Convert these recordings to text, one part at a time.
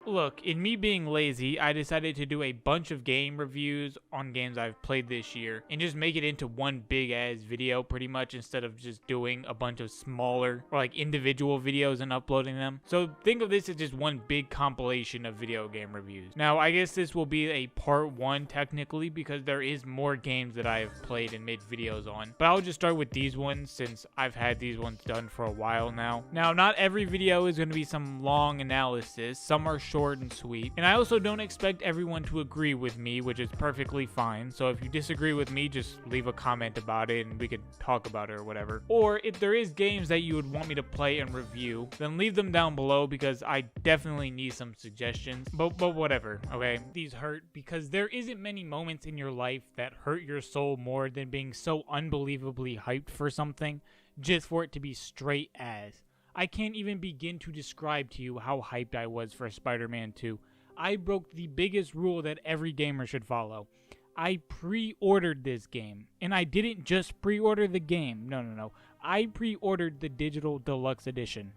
Look, in me being lazy, I decided to do a bunch of game reviews on games I've played this year and just make it into one big ass video pretty much instead of just doing a bunch of smaller or like individual videos and uploading them. So think of this as just one big compilation of video game reviews. Now, I guess this will be a part 1 technically because there is more games that I've played and made videos on. But I'll just start with these ones since I've had these ones done for a while now. Now, not every video is going to be some long analysis. Some are short and sweet. And I also don't expect everyone to agree with me, which is perfectly fine. So if you disagree with me, just leave a comment about it and we could talk about it or whatever. Or if there is games that you would want me to play and review, then leave them down below because I definitely need some suggestions. But whatever, okay? These hurt because there isn't many moments in your life that hurt your soul more than being so unbelievably hyped for something just for it to be straight as. I can't even begin to describe to you how hyped I was for Spider-Man 2. I broke the biggest rule that every gamer should follow. I pre-ordered this game. And I didn't just pre-order the game. No. I pre-ordered the digital deluxe edition.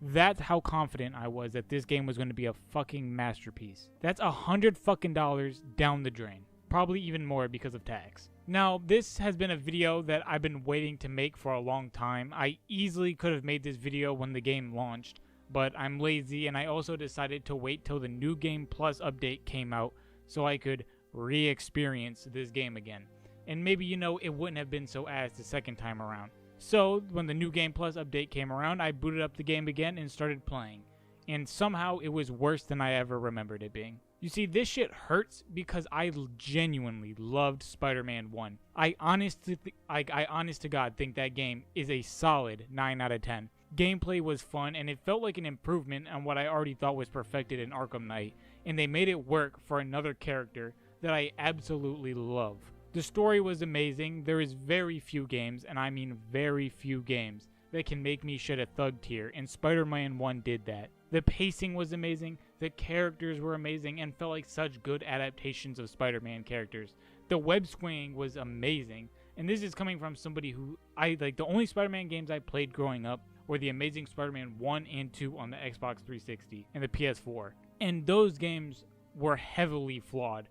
That's how confident I was that this game was going to be a fucking masterpiece. That's $100 fucking down the drain. Probably even more because of tax. Now, this has been a video that I've been waiting to make for a long time. I easily could have made this video when the game launched, but I'm lazy and I also decided to wait till the New Game Plus update came out so I could re-experience this game again. And maybe, it wouldn't have been so ass the second time around. So, when the New Game Plus update came around, I booted up the game again and started playing. And somehow it was worse than I ever remembered it being. You see, this shit hurts because I genuinely loved Spider-Man 1. I honest to God think that game is a solid 9 out of 10. Gameplay was fun and it felt like an improvement on what I already thought was perfected in Arkham Knight, and they made it work for another character that I absolutely love. The story was amazing. There is very few games, and I mean very few games, that can make me shed a thug tear, and Spider-Man 1 did that. The pacing was amazing, the characters were amazing, and felt like such good adaptations of Spider-Man characters. The web swinging was amazing, and this is coming from somebody who, the only Spider-Man games I played growing up were the Amazing Spider-Man 1 and 2 on the Xbox 360 and the PS4. And those games were heavily flawed,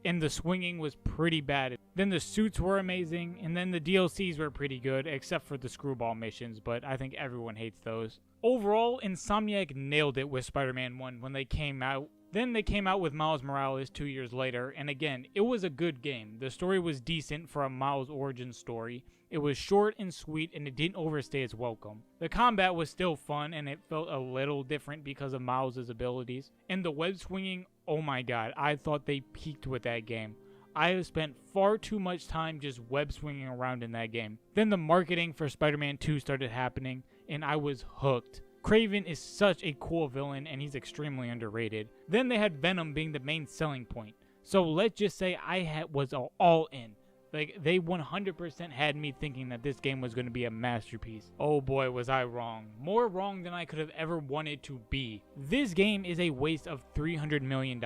and the swinging was pretty bad. Then the suits were amazing, and then the DLCs were pretty good, except for the screwball missions, but I think everyone hates those. Overall, Insomniac nailed it with Spider-Man 1 when they came out. Then they came out with Miles Morales 2 years later, and again, it was a good game. The story was decent for a Miles origin story. It was short and sweet, and it didn't overstay its welcome. The combat was still fun, and it felt a little different because of Miles' abilities. And the web swinging, oh my god, I thought they peaked with that game. I have spent far too much time just web swinging around in that game. Then the marketing for Spider-Man 2 started happening, and I was hooked. Kraven is such a cool villain, and he's extremely underrated. Then they had Venom being the main selling point. So let's just say I was all in. They 100% had me thinking that this game was going to be a masterpiece. Oh boy, was I wrong. More wrong than I could have ever wanted to be. This game is a waste of $300 million.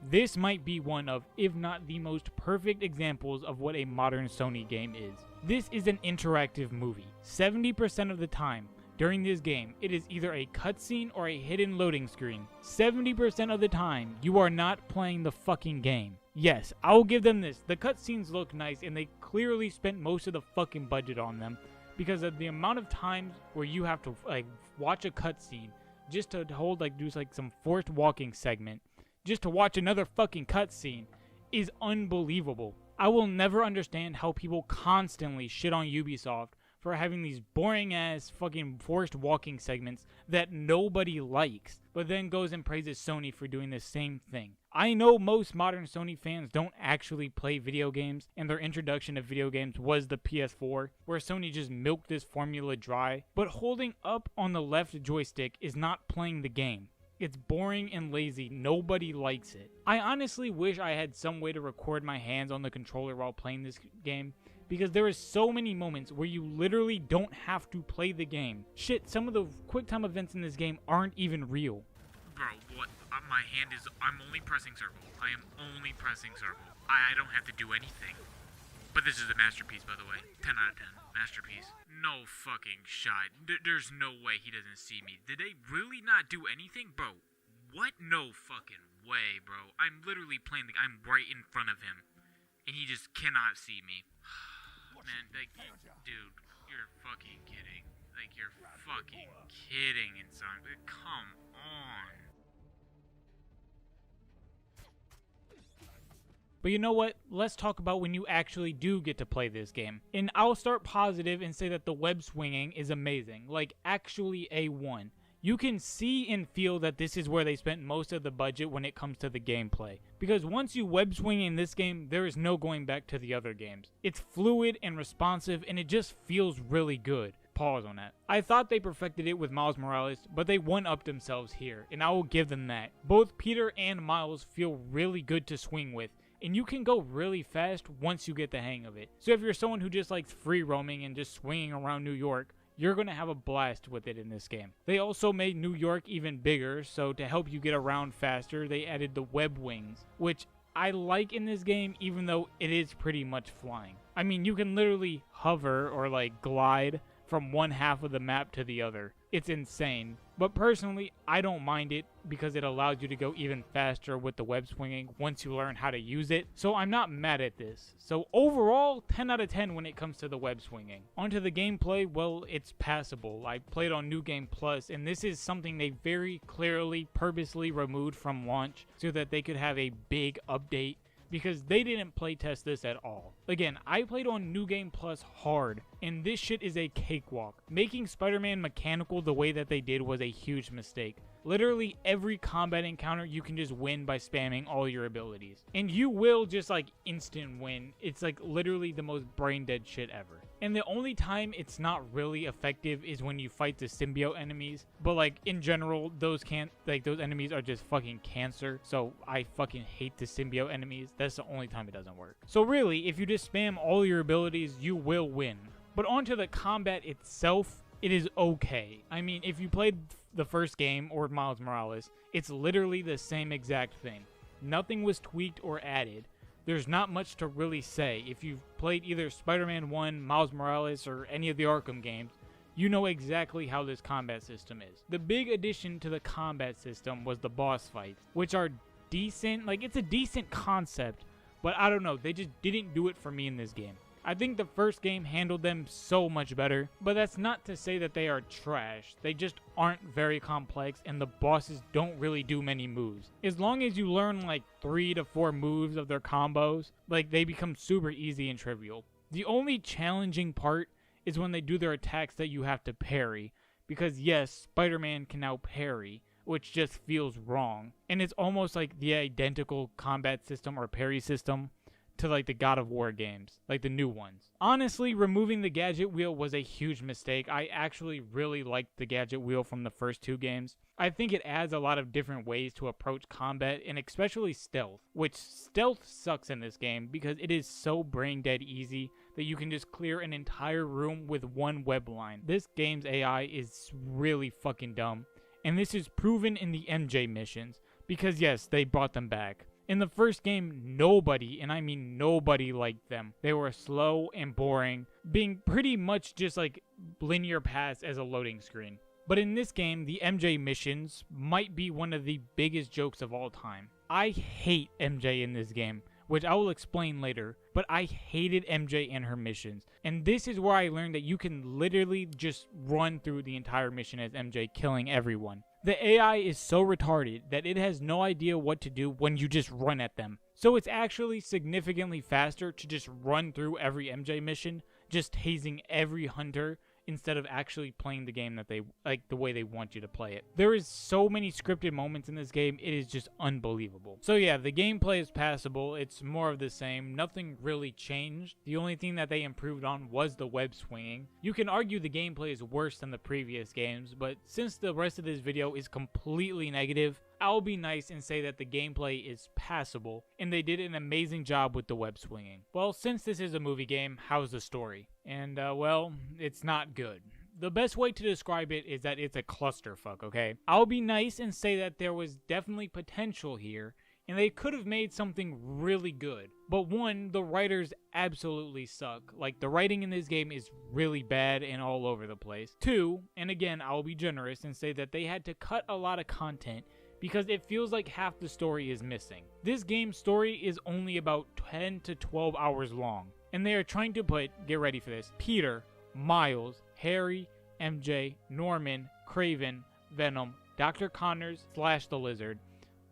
This might be one of, if not the most perfect examples of what a modern Sony game is. This is an interactive movie. 70% of the time, during this game, it is either a cutscene or a hidden loading screen. 70% of the time, you are not playing the fucking game. Yes, I'll give them this. The cutscenes look nice, and they clearly spent most of the fucking budget on them because of the amount of times where you have to watch a cutscene just to do some forced walking segment, just to watch another fucking cutscene is unbelievable. I will never understand how people constantly shit on Ubisoft for having these boring ass fucking forced walking segments that nobody likes, but then goes and praises Sony for doing the same thing. I know most modern Sony fans don't actually play video games, and their introduction to video games was the PS4, where Sony just milked this formula dry, but holding up on the left joystick is not playing the game. It's boring and lazy. Nobody likes it. I honestly wish I had some way to record my hands on the controller while playing this game, because there is so many moments where you literally don't have to play the game. Shit, some of the quick time events in this game aren't even real. Bro, what? My hand is... I'm only pressing circle. I am only pressing circle. I don't have to do anything. But this is a masterpiece, by the way. 10 out of 10. Masterpiece. No fucking shot. There's no way he doesn't see me. Did they really not do anything? Bro, What? No fucking way, bro. I'm literally playing I'm right in front of him. And he just cannot see me. Man, like, dude, you're fucking kidding. Like, you're fucking kidding, Insomniac. Like, come on. But you know what? Let's talk about when you actually do get to play this game. And I'll start positive and say that the web swinging is amazing. Like, actually A1. You can see and feel that this is where they spent most of the budget when it comes to the gameplay. Because once you web swing in this game, there is no going back to the other games. It's fluid and responsive, and it just feels really good. Pause on that. I thought they perfected it with Miles Morales, but they one-upped themselves here, and I will give them that. Both Peter and Miles feel really good to swing with, and you can go really fast once you get the hang of it. So if you're someone who just likes free roaming and just swinging around New York, you're going to have a blast with it in this game. They also made New York even bigger, so to help you get around faster, they added the web wings, which I like in this game even though it is pretty much flying. I mean, you can literally hover or like glide from one half of the map to the other. It's insane. But personally, I don't mind it because it allows you to go even faster with the web swinging once you learn how to use it. So I'm not mad at this. So overall, 10 out of 10 when it comes to the web swinging. Onto the gameplay, well, it's passable. I played on New Game Plus, and this is something they very clearly, purposely removed from launch so that they could have a big update, because they didn't playtest this at all. Again, I played on New Game Plus hard, and this shit is a cakewalk. Making Spider-Man mechanical the way that they did was a huge mistake. Literally every combat encounter you can just win by spamming all your abilities. And you will just like instant win. It's like literally the most brain dead shit ever. And the only time it's not really effective is when you fight the symbiote enemies. But like in general, those enemies are just fucking cancer. So I fucking hate the symbiote enemies. That's the only time it doesn't work. So really, if you just spam all your abilities, you will win. But onto the combat itself, it is okay. I mean, if you played the first game or Miles Morales, it's literally the same exact thing. Nothing was tweaked or added. There's not much to really say. If you've played either Spider-Man 1, Miles Morales, or any of the Arkham games, you know exactly how this combat system is. The big addition to the combat system was the boss fights, which are decent. Like, it's a decent concept, but I don't know, they just didn't do it for me in this game. I think the first game handled them so much better, but that's not to say that they are trash. They just aren't very complex, and the bosses don't really do many moves. As long as you learn like 3 to 4 moves of their combos, like they become super easy and trivial. The only challenging part is when they do their attacks that you have to parry, because yes, Spider-Man can now parry, which just feels wrong. And it's almost like the identical combat system or parry system to like the God of War games, like the new ones. Honestly, removing the gadget wheel was a huge mistake. I actually really liked the gadget wheel from the first 2 games. I think it adds a lot of different ways to approach combat, and especially stealth, which stealth sucks in this game because it is so brain dead easy that you can just clear an entire room with one web line. This game's AI is really fucking dumb, and this is proven in the MJ missions, because yes, they brought them back. In the first game, nobody, and I mean nobody, liked them. They were slow and boring, being pretty much just like linear paths as a loading screen. But in this game, the MJ missions might be one of the biggest jokes of all time. I hate MJ in this game, which I will explain later, but I hated MJ and her missions. And this is where I learned that you can literally just run through the entire mission as MJ, killing everyone. The AI is so retarded that it has no idea what to do when you just run at them. So it's actually significantly faster to just run through every MJ mission, just tasing every hunter, instead of actually playing the game that they like the way they want you to play it. There is so many scripted moments in this game, it is just unbelievable. So yeah, the gameplay is passable. It's more of the same. Nothing really changed. The only thing that they improved on was the web swinging. You can argue the gameplay is worse than the previous games, but since the rest of this video is completely negative, I'll be nice and say that the gameplay is passable, and they did an amazing job with the web swinging. Well, since this is a movie game, how's the story? And, well, it's not good. The best way to describe it is that it's a clusterfuck, okay? I'll be nice and say that there was definitely potential here, and they could have made something really good. But one, the writers absolutely suck. Like, the writing in this game is really bad and all over the place. 2, and again, I'll be generous and say that they had to cut a lot of content because it feels like half the story is missing. This game's story is only about 10 to 12 hours long, and they are trying to put, get ready for this, Peter, Miles, Harry, MJ, Norman, Kraven, Venom, Dr. Connors / the Lizard,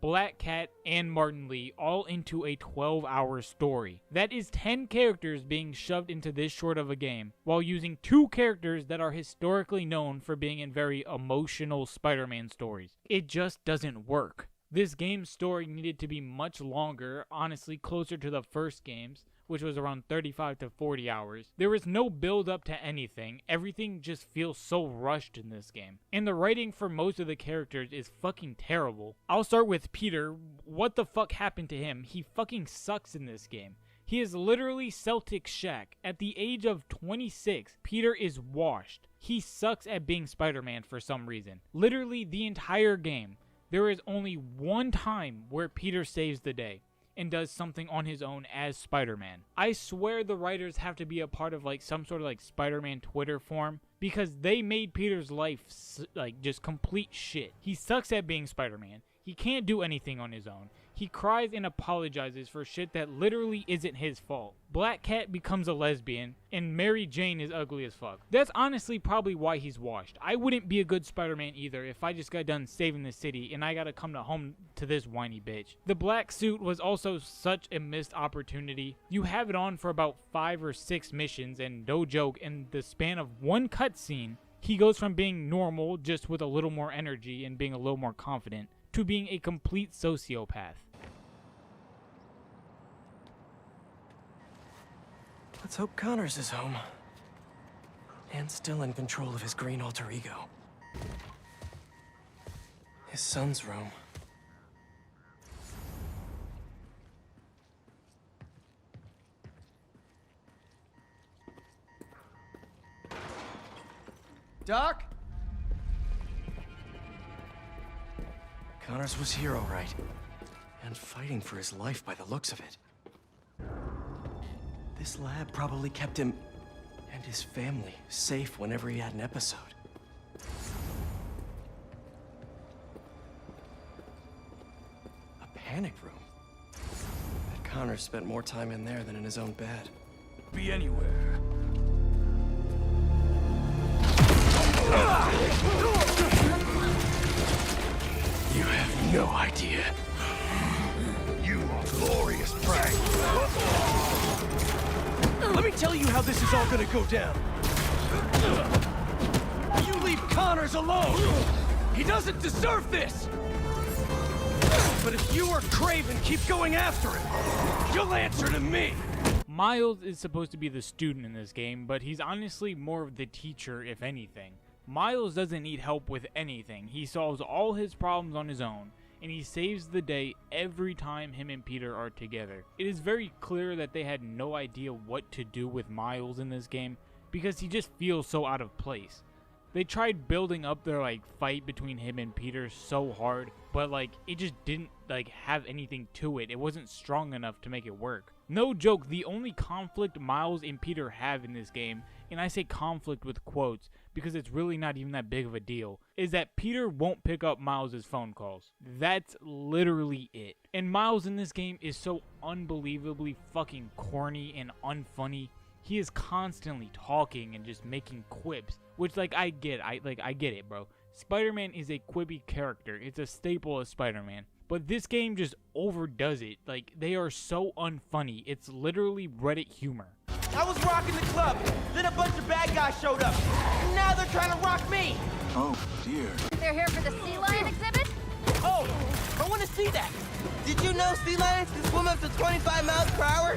Black Cat, and Martin Lee all into a 12-hour story. That is 10 characters being shoved into this short of a game, while using 2 characters that are historically known for being in very emotional Spider-Man stories. It just doesn't work. This game's story needed to be much longer, honestly closer to the first game's, which was around 35 to 40 hours. There is no build up to anything. Everything just feels so rushed in this game. And the writing for most of the characters is fucking terrible. I'll start with Peter. What the fuck happened to him? He fucking sucks in this game. He is literally Celtic Shaq. At the age of 26, Peter is washed. He sucks at being Spider-Man for some reason. Literally the entire game, there is only one time where Peter saves the day and does something on his own as Spider-Man. I swear the writers have to be a part of like some sort of like Spider-Man Twitter forum, because they made Peter's life like just complete shit. He sucks at being Spider-Man. He can't do anything on his own. He cries and apologizes for shit that literally isn't his fault. Black Cat becomes a lesbian, and Mary Jane is ugly as fuck. That's honestly probably why he's washed. I wouldn't be a good Spider-Man either if I just got done saving the city and I gotta come home to this whiny bitch. The black suit was also such a missed opportunity. You have it on for about 5 or 6 missions, and no joke, in the span of one cutscene, he goes from being normal, just with a little more energy and being a little more confident, to being a complete sociopath. Let's hope Connors is home. And still in control of his green alter ego. His son's room. Doc? Connors was here, all right. And fighting for his life by the looks of it. This lab probably kept him and his family safe whenever he had an episode. A panic room? Bet Connors spent more time in there than in his own bed. Be anywhere. You have no idea. You are glorious prey. Let me tell you how this is all gonna go down. You leave Connors alone! He doesn't deserve this! But if you or Kraven keep going after him, you'll answer to me! Miles is supposed to be the student in this game, but he's honestly more of the teacher, if anything. Miles doesn't need help with anything. He solves all his problems on his own, and he saves the day every time him and Peter are together. It is very clear that they had no idea what to do with Miles in this game, because he just feels so out of place. They tried building up their like fight between him and Peter so hard, but like it just didn't like have anything to it. It wasn't strong enough to make it work. No joke, the only conflict Miles and Peter have in this game, and I say conflict with quotes because it's really not even that big of a deal, is that Peter won't pick up Miles' phone calls. That's literally it. And Miles in this game is so unbelievably fucking corny and unfunny. He is constantly talking and just making quips, which like I get it, bro. Spider-Man is a quippy character. It's a staple of Spider-Man. But this game just overdoes it. Like, they are so unfunny. It's literally Reddit humor. I was rocking the club, then a bunch of bad guys showed up. And now they're trying to rock me. Oh, dear. They're here for the sea lion exhibit? Oh, I want to see that. Did you know sea lions can swim up to 25 miles per hour?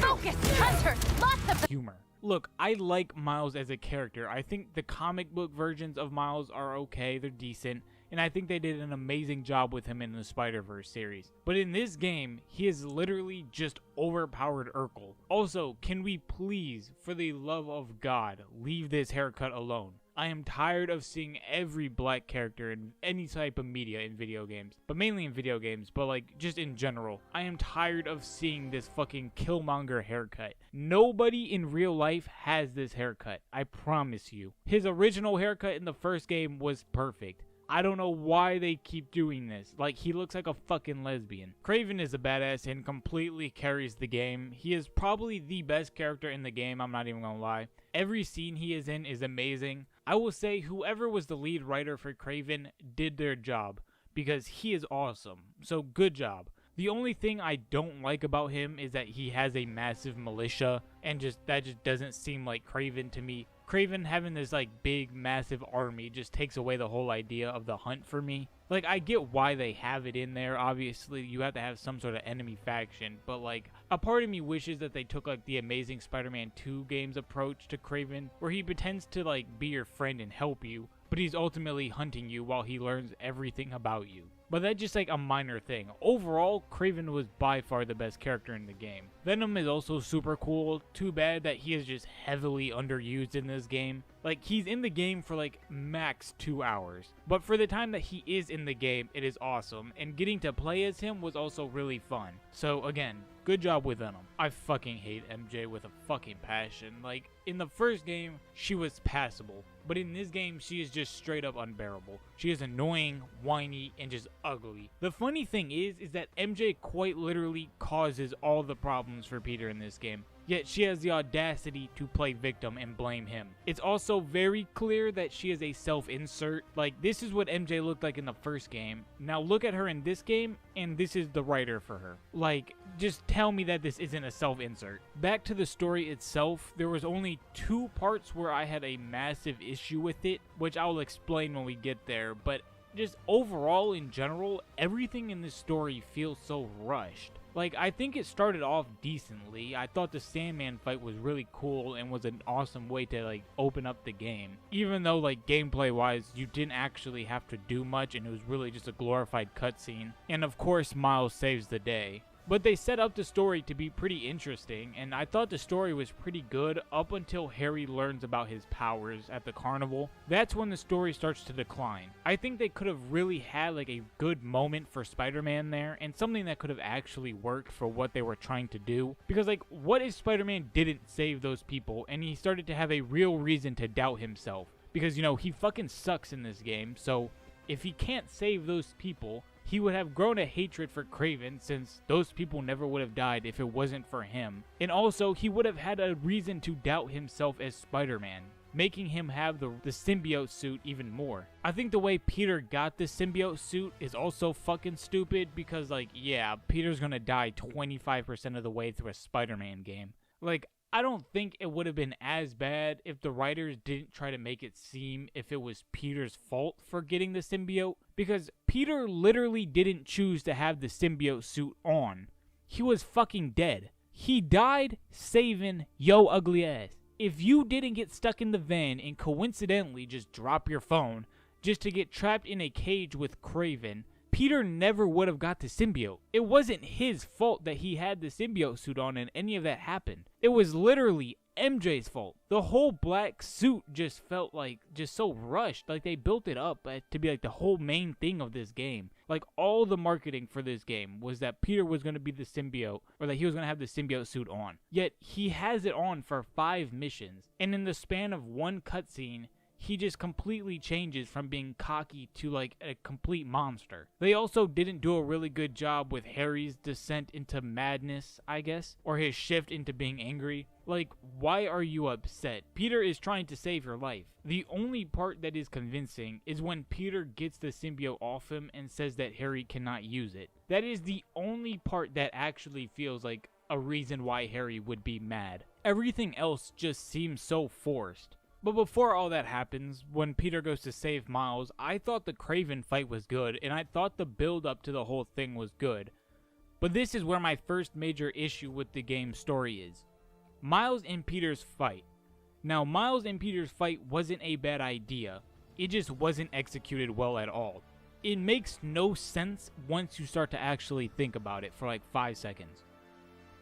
Focus, Hunter! Lots of them! Humor. Look, I like Miles as a character. I think the comic book versions of Miles are okay. They're decent. And I think they did an amazing job with him in the Spider-Verse series. But in this game, he is literally just overpowered Urkel. Also, can we please, for the love of God, leave this haircut alone? I am tired of seeing every black character in any type of media in video games. But mainly in video games, but like just in general. I am tired of seeing this fucking Killmonger haircut. Nobody in real life has this haircut. I promise you. His original haircut in the first game was perfect. I don't know why they keep doing this. Like, he looks like a fucking lesbian. Kraven is a badass and completely carries the game. He is probably the best character in the game, I'm not even gonna lie. Every scene he is in is amazing. I will say whoever was the lead writer for Kraven did their job, because he is awesome. So good job. The only thing I don't like about him is that he has a massive militia, and that just doesn't seem like Kraven to me. Kraven having this like big massive army just takes away the whole idea of the hunt for me. Like, I get why they have it in there. Obviously you have to have some sort of enemy faction, but like a part of me wishes that they took like the Amazing Spider-Man 2 game's approach to Kraven, where he pretends to like be your friend and help you, but he's ultimately hunting you while he learns everything about you. But that's just like a minor thing. Overall, Kraven was by far the best character in the game. Venom is also super cool. Too bad that he is just heavily underused in this game. Like, he's in the game for like max 2 hours. But for the time that he is in the game, it is awesome. And getting to play as him was also really fun. So again, good job with Venom. I fucking hate MJ with a fucking passion. Like, in the first game, she was passable. But in this game, she is just straight up unbearable. She is annoying, whiny, and just ugly. The funny thing is that MJ quite literally causes all the problems for Peter in this game. Yet she has the audacity to play victim and blame him. It's also very clear that she is a self-insert. Like, this is what MJ looked like in the first game. Now look at her in this game, and this is the writer for her. Like, just tell me that this isn't a self-insert. Back to the story itself, there was only 2 parts where I had a massive issue with it, which I'll explain when we get there, but just overall in general, everything in this story feels so rushed. Like, I think it started off decently. I thought the Sandman fight was really cool and was an awesome way to like open up the game. Even though like gameplay wise you didn't actually have to do much and it was really just a glorified cutscene. And of course Miles saves the day. But they set up the story to be pretty interesting, and I thought the story was pretty good up until Harry learns about his powers at the carnival. That's when the story starts to decline. I think they could have really had like a good moment for Spider-Man there, and something that could have actually worked for what they were trying to do. Because like, what if Spider-Man didn't save those people and he started to have a real reason to doubt himself? Because, you know, he fucking sucks in this game, so if he can't save those people, he would have grown a hatred for Kraven, since those people never would have died if it wasn't for him. And also, he would have had a reason to doubt himself as Spider-Man, making him have the symbiote suit even more. I think the way Peter got the symbiote suit is also fucking stupid, because like, yeah, Peter's gonna die 25% of the way through a Spider-Man game. Like, I don't think it would have been as bad if the writers didn't try to make it seem if it was Peter's fault for getting the symbiote, because Peter literally didn't choose to have the symbiote suit on. He was fucking dead. He died saving yo ugly ass. If you didn't get stuck in the van and coincidentally just drop your phone just to get trapped in a cage with Kraven, Peter never would have got the symbiote. It wasn't his fault that he had the symbiote suit on and any of that happened. It was literally MJ's fault. The whole black suit just felt like just so rushed. Like, they built it up to be like the whole main thing of this game. Like, all the marketing for this game was that Peter was going to be the symbiote, or that he was going to have the symbiote suit on. Yet he has it on for 5 missions, and in the span of one cutscene, he just completely changes from being cocky to like a complete monster. They also didn't do a really good job with Harry's descent into madness, I guess, or his shift into being angry. Like, why are you upset? Peter is trying to save your life. The only part that is convincing is when Peter gets the symbiote off him and says that Harry cannot use it. That is the only part that actually feels like a reason why Harry would be mad. Everything else just seems so forced. But before all that happens, when Peter goes to save Miles, I thought the Kraven fight was good, and I thought the build up to the whole thing was good. But this is where my first major issue with the game's story is. Miles and Peter's fight. Now, Miles and Peter's fight wasn't a bad idea, it just wasn't executed well at all. It makes no sense once you start to actually think about it for like 5 seconds.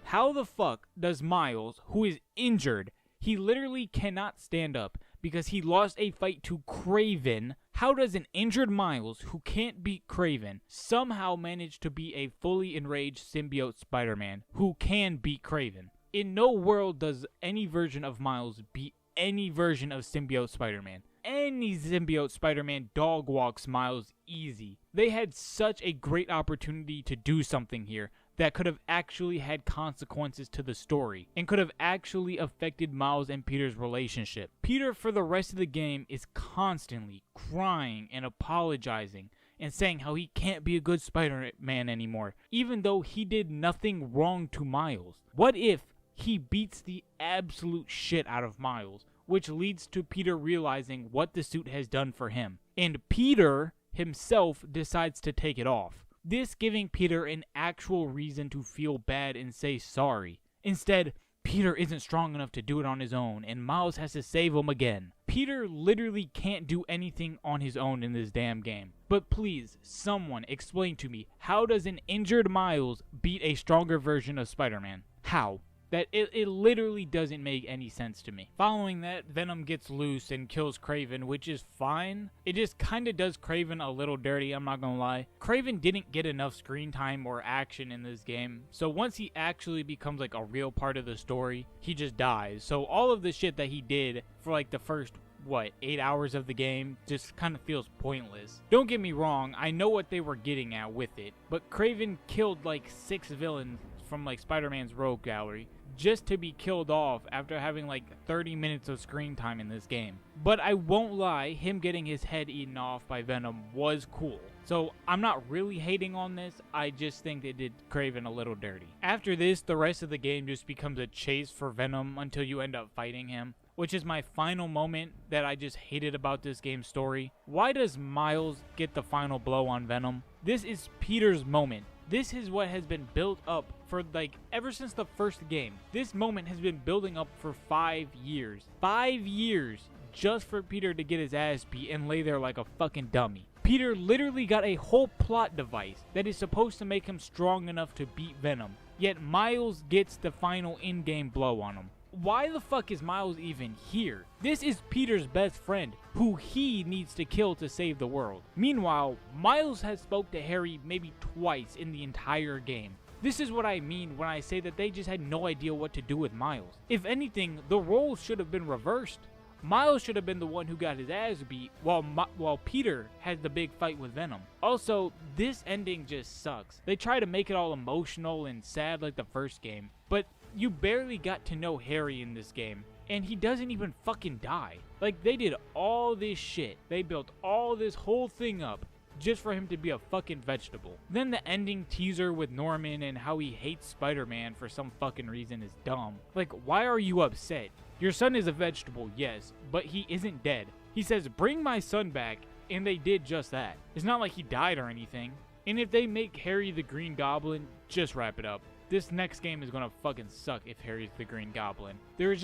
How the fuck does Miles, who is injured, he literally cannot stand up because he lost a fight to Kraven. How does an injured Miles who can't beat Kraven somehow manage to be a fully enraged symbiote Spider-Man who can beat Kraven? In no world does any version of Miles beat any version of symbiote Spider-Man. any symbiote Spider-Man dog walks Miles easy. They had such a great opportunity to do something here that could have actually had consequences to the story and could have actually affected Miles and Peter's relationship. Peter, for the rest of the game, is constantly crying and apologizing and saying how he can't be a good Spider-Man anymore, even though he did nothing wrong to Miles. What if he beats the absolute shit out of Miles, which leads to Peter realizing what the suit has done for him, and Peter himself decides to take it off, this giving Peter an actual reason to feel bad and say sorry. Instead, Peter isn't strong enough to do it on his own, and Miles has to save him again. Peter literally can't do anything on his own in this damn game. But please, someone explain to me, how does an injured Miles beat a stronger version of Spider-Man? How? That it literally doesn't make any sense to me. Following that, Venom gets loose and kills Kraven, which is fine. It just kinda does Kraven a little dirty, I'm not gonna lie. Kraven didn't get enough screen time or action in this game, so once he actually becomes like a real part of the story, he just dies. So all of the shit that he did for like the first 8 hours of the game just kind of feels pointless. Don't get me wrong, I know what they were getting at with it, but Kraven killed like 6 villains from like Spider-Man's rogue gallery just to be killed off after having like 30 minutes of screen time in this game. But I won't lie, him getting his head eaten off by Venom was cool. So I'm not really hating on this, I just think they did Kraven a little dirty. After this, the rest of the game just becomes a chase for Venom until you end up fighting him, which is my final moment that I just hated about this game's story. Why does Miles get the final blow on Venom? This is Peter's moment. This is what has been built up for ever since the first game. This moment has been building up for 5 years. 5 years just for Peter to get his ass beat and lay there like a fucking dummy. Peter literally got a whole plot device that is supposed to make him strong enough to beat Venom, yet Miles gets the final in-game blow on him. Why the fuck is Miles even here? This is Peter's best friend, who he needs to kill to save the world. Meanwhile, Miles has spoke to Harry maybe twice in the entire game. This is what I mean when I say that they just had no idea what to do with Miles. If anything, the roles should have been reversed. Miles should have been the one who got his ass beat, while Peter had the big fight with Venom. Also, this ending just sucks. They try to make it all emotional and sad like the first game, but you barely got to know Harry in this game, and he doesn't even fucking die. Like, they did all this shit. They built all this whole thing up just for him to be a fucking vegetable. Then the ending teaser with Norman and how he hates Spider-Man for some fucking reason is dumb. Like, why are you upset? Your son is a vegetable, yes, but he isn't dead. He says, bring my son back, and they did just that. It's not like he died or anything. And if they make Harry the Green Goblin, just wrap it up. This next game is gonna fucking suck if Harry's the Green Goblin. There's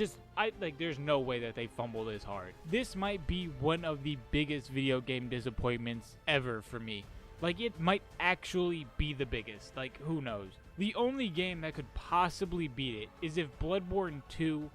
no way that they fumble this hard. This might be one of the biggest video game disappointments ever for me. Like, it might actually be the biggest. Like, who knows? The only game that could possibly beat it is if Bloodborne 2,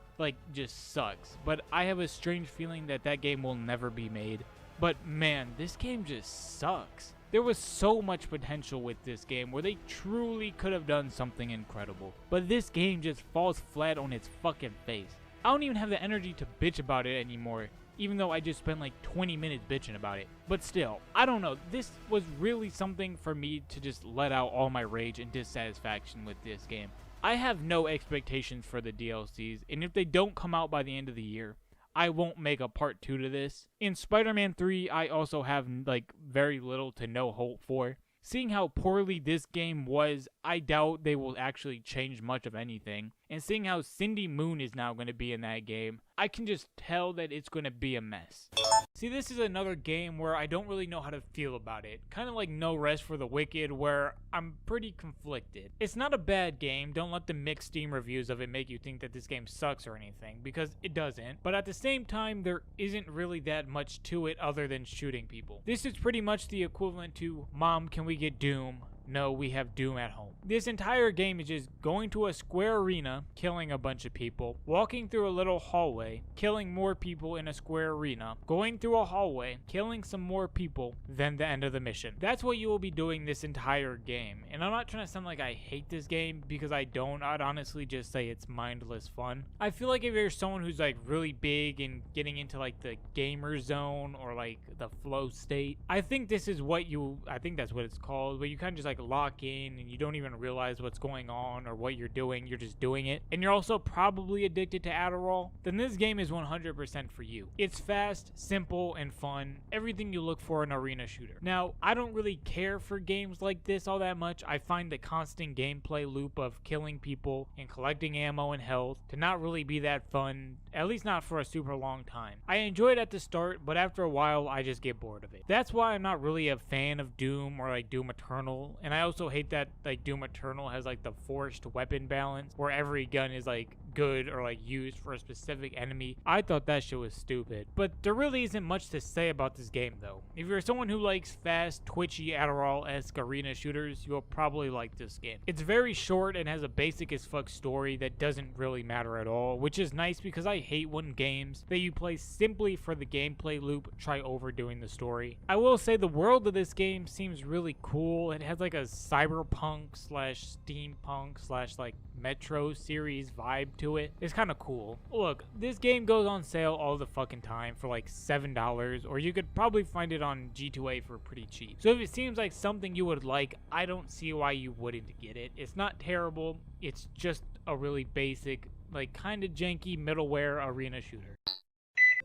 just sucks. But I have a strange feeling that that game will never be made. But man, this game just sucks. There was so much potential with this game where they truly could have done something incredible. But this game just falls flat on its fucking face. I don't even have the energy to bitch about it anymore, even though I just spent 20 minutes bitching about it. But still, I don't know, this was really something for me to just let out all my rage and dissatisfaction with this game. I have no expectations for the DLCs, and if they don't come out by the end of the year, I won't make a part 2 to this. In Spider-Man 3, I also have very little to no hope for. Seeing how poorly this game was, I doubt they will actually change much of anything. And seeing how Cindy Moon is now going to be in that game, I can just tell that it's going to be a mess. See, this is another game where I don't really know how to feel about it. Kind of like No Rest for the Wicked, where I'm pretty conflicted. It's not a bad game. Don't let the mixed Steam reviews of it make you think that this game sucks or anything, because it doesn't. But at the same time, there isn't really that much to it other than shooting people. This is pretty much the equivalent to, Mom, can we get Doom? No, we have Doom at home. This entire game is just going to a square arena, killing a bunch of people, walking through a little hallway, killing more people in a square arena, going through a hallway, killing some more people, then the end of the mission. That's what you will be doing this entire game. And I'm not trying to sound like I hate this game, because I don't. I'd honestly just say it's mindless fun. I feel like if you're someone who's like really big and getting into like the gamer zone or like the flow state, I think this is what I think that's what it's called, where you kind of just like lock in and you don't even realize what's going on or what you're doing, you're just doing it, and you're also probably addicted to Adderall, then this game is 100% for you. It's fast, simple, and fun, everything you look for in an arena shooter. Now, I don't really care for games like this all that much. I find the constant gameplay loop of killing people and collecting ammo and health to not really be that fun, at least not for a super long time. I enjoy it at the start, but after a while, I just get bored of it. That's why I'm not really a fan of Doom or like Doom Eternal, and I also hate that like Doom Eternal has like the forced weapon balance where every gun is like good or like used for a specific enemy. I thought that shit was stupid. But there really isn't much to say about this game though. If you're someone who likes fast, twitchy, Adderall-esque arena shooters, you'll probably like this game. It's very short and has a basic as fuck story that doesn't really matter at all, which is nice because I hate when games that you play simply for the gameplay loop try overdoing the story. I will say the world of this game seems really cool. It has like a cyberpunk slash steampunk slash like Metro series vibe to it. It's kind of cool. Look, this game goes on sale all the fucking time for like $7, or you could probably find it on G2A for pretty cheap. So if it seems like something you would like, I don't see why you wouldn't get it. It's not terrible. It's just a really basic, like kind of janky middleware arena shooter.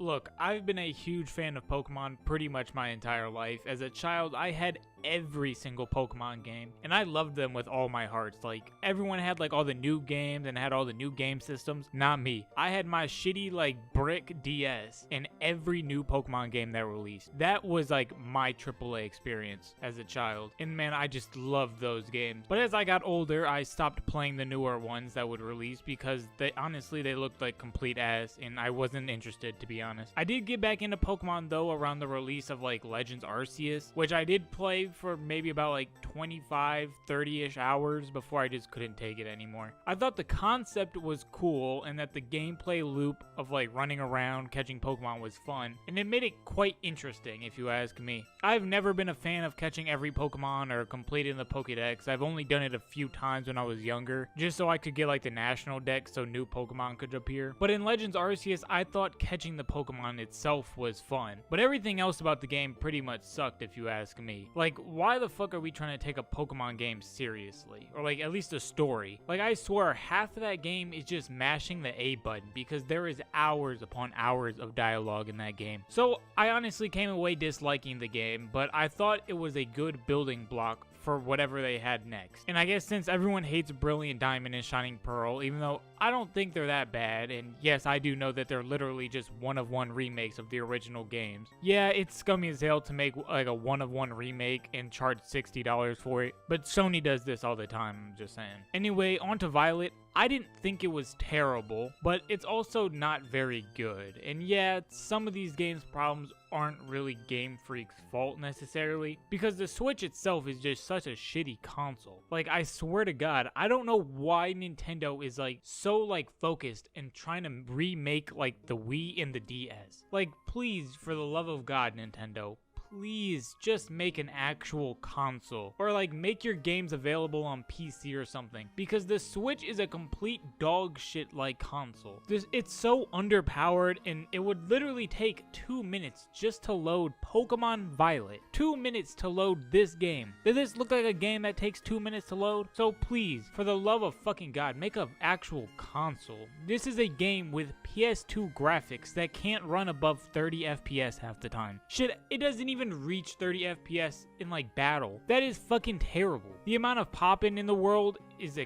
Look, I've been a huge fan of Pokemon pretty much my entire life. As a child, I had every single Pokemon game, and I loved them with all my heart. Like, everyone had like all the new games and had all the new game systems. Not me. I had my shitty like brick DS in every new Pokemon game that released. That was like my AAA experience as a child, and man, I just loved those games. But as I got older, I stopped playing the newer ones that would release because they looked like complete ass, and I wasn't interested, to be honest. I did get back into Pokemon though around the release of like Legends Arceus, which I did play for maybe about like 25-30ish hours before I just couldn't take it anymore. I thought the concept was cool and that the gameplay loop of like running around catching Pokemon was fun, and it made it quite interesting if you ask me. I've never been a fan of catching every Pokemon or completing the Pokédex. I've only done it a few times when I was younger, just so I could get like the national deck so new Pokemon could appear. But in Legends Arceus, I thought catching the Pokemon itself was fun, but everything else about the game pretty much sucked if you ask me. Like, why the fuck are we trying to take a Pokemon game seriously? Or like at least a story? Like, I swear half of that game is just mashing the A button because there is hours upon hours of dialogue in that game. So I honestly came away disliking the game, but I thought it was a good building block for whatever they had next. And I guess since everyone hates Brilliant Diamond and Shining Pearl, even though I don't think they're that bad, and yes, I do know that they're literally just one-of-one remakes of the original games. Yeah, it's scummy as hell to make like a one-of-one remake and charge $60 for it, but Sony does this all the time, I'm just saying. Anyway, on to Violet. I didn't think it was terrible, but it's also not very good. And yeah, some of these games' problems aren't really Game Freak's fault necessarily, because the Switch itself is just such a shitty console. Like, I swear to God, I don't know why Nintendo is like so like focused and trying to remake like the Wii and the DS. Like, please, for the love of God, Nintendo, please just make an actual console, or like make your games available on PC or something, because the Switch is a complete dog shit like console. It's so underpowered, and it would literally take 2 minutes just to load Pokemon Violet. 2 minutes to load this game. Does this look like a game that takes 2 minutes to load? So please, for the love of fucking God, make an actual console. This is a game with PS2 graphics that can't run above 30 FPS half the time. Shit, it doesn't even reach 30 FPS in like battle. That is fucking terrible. The amount of popping in the world is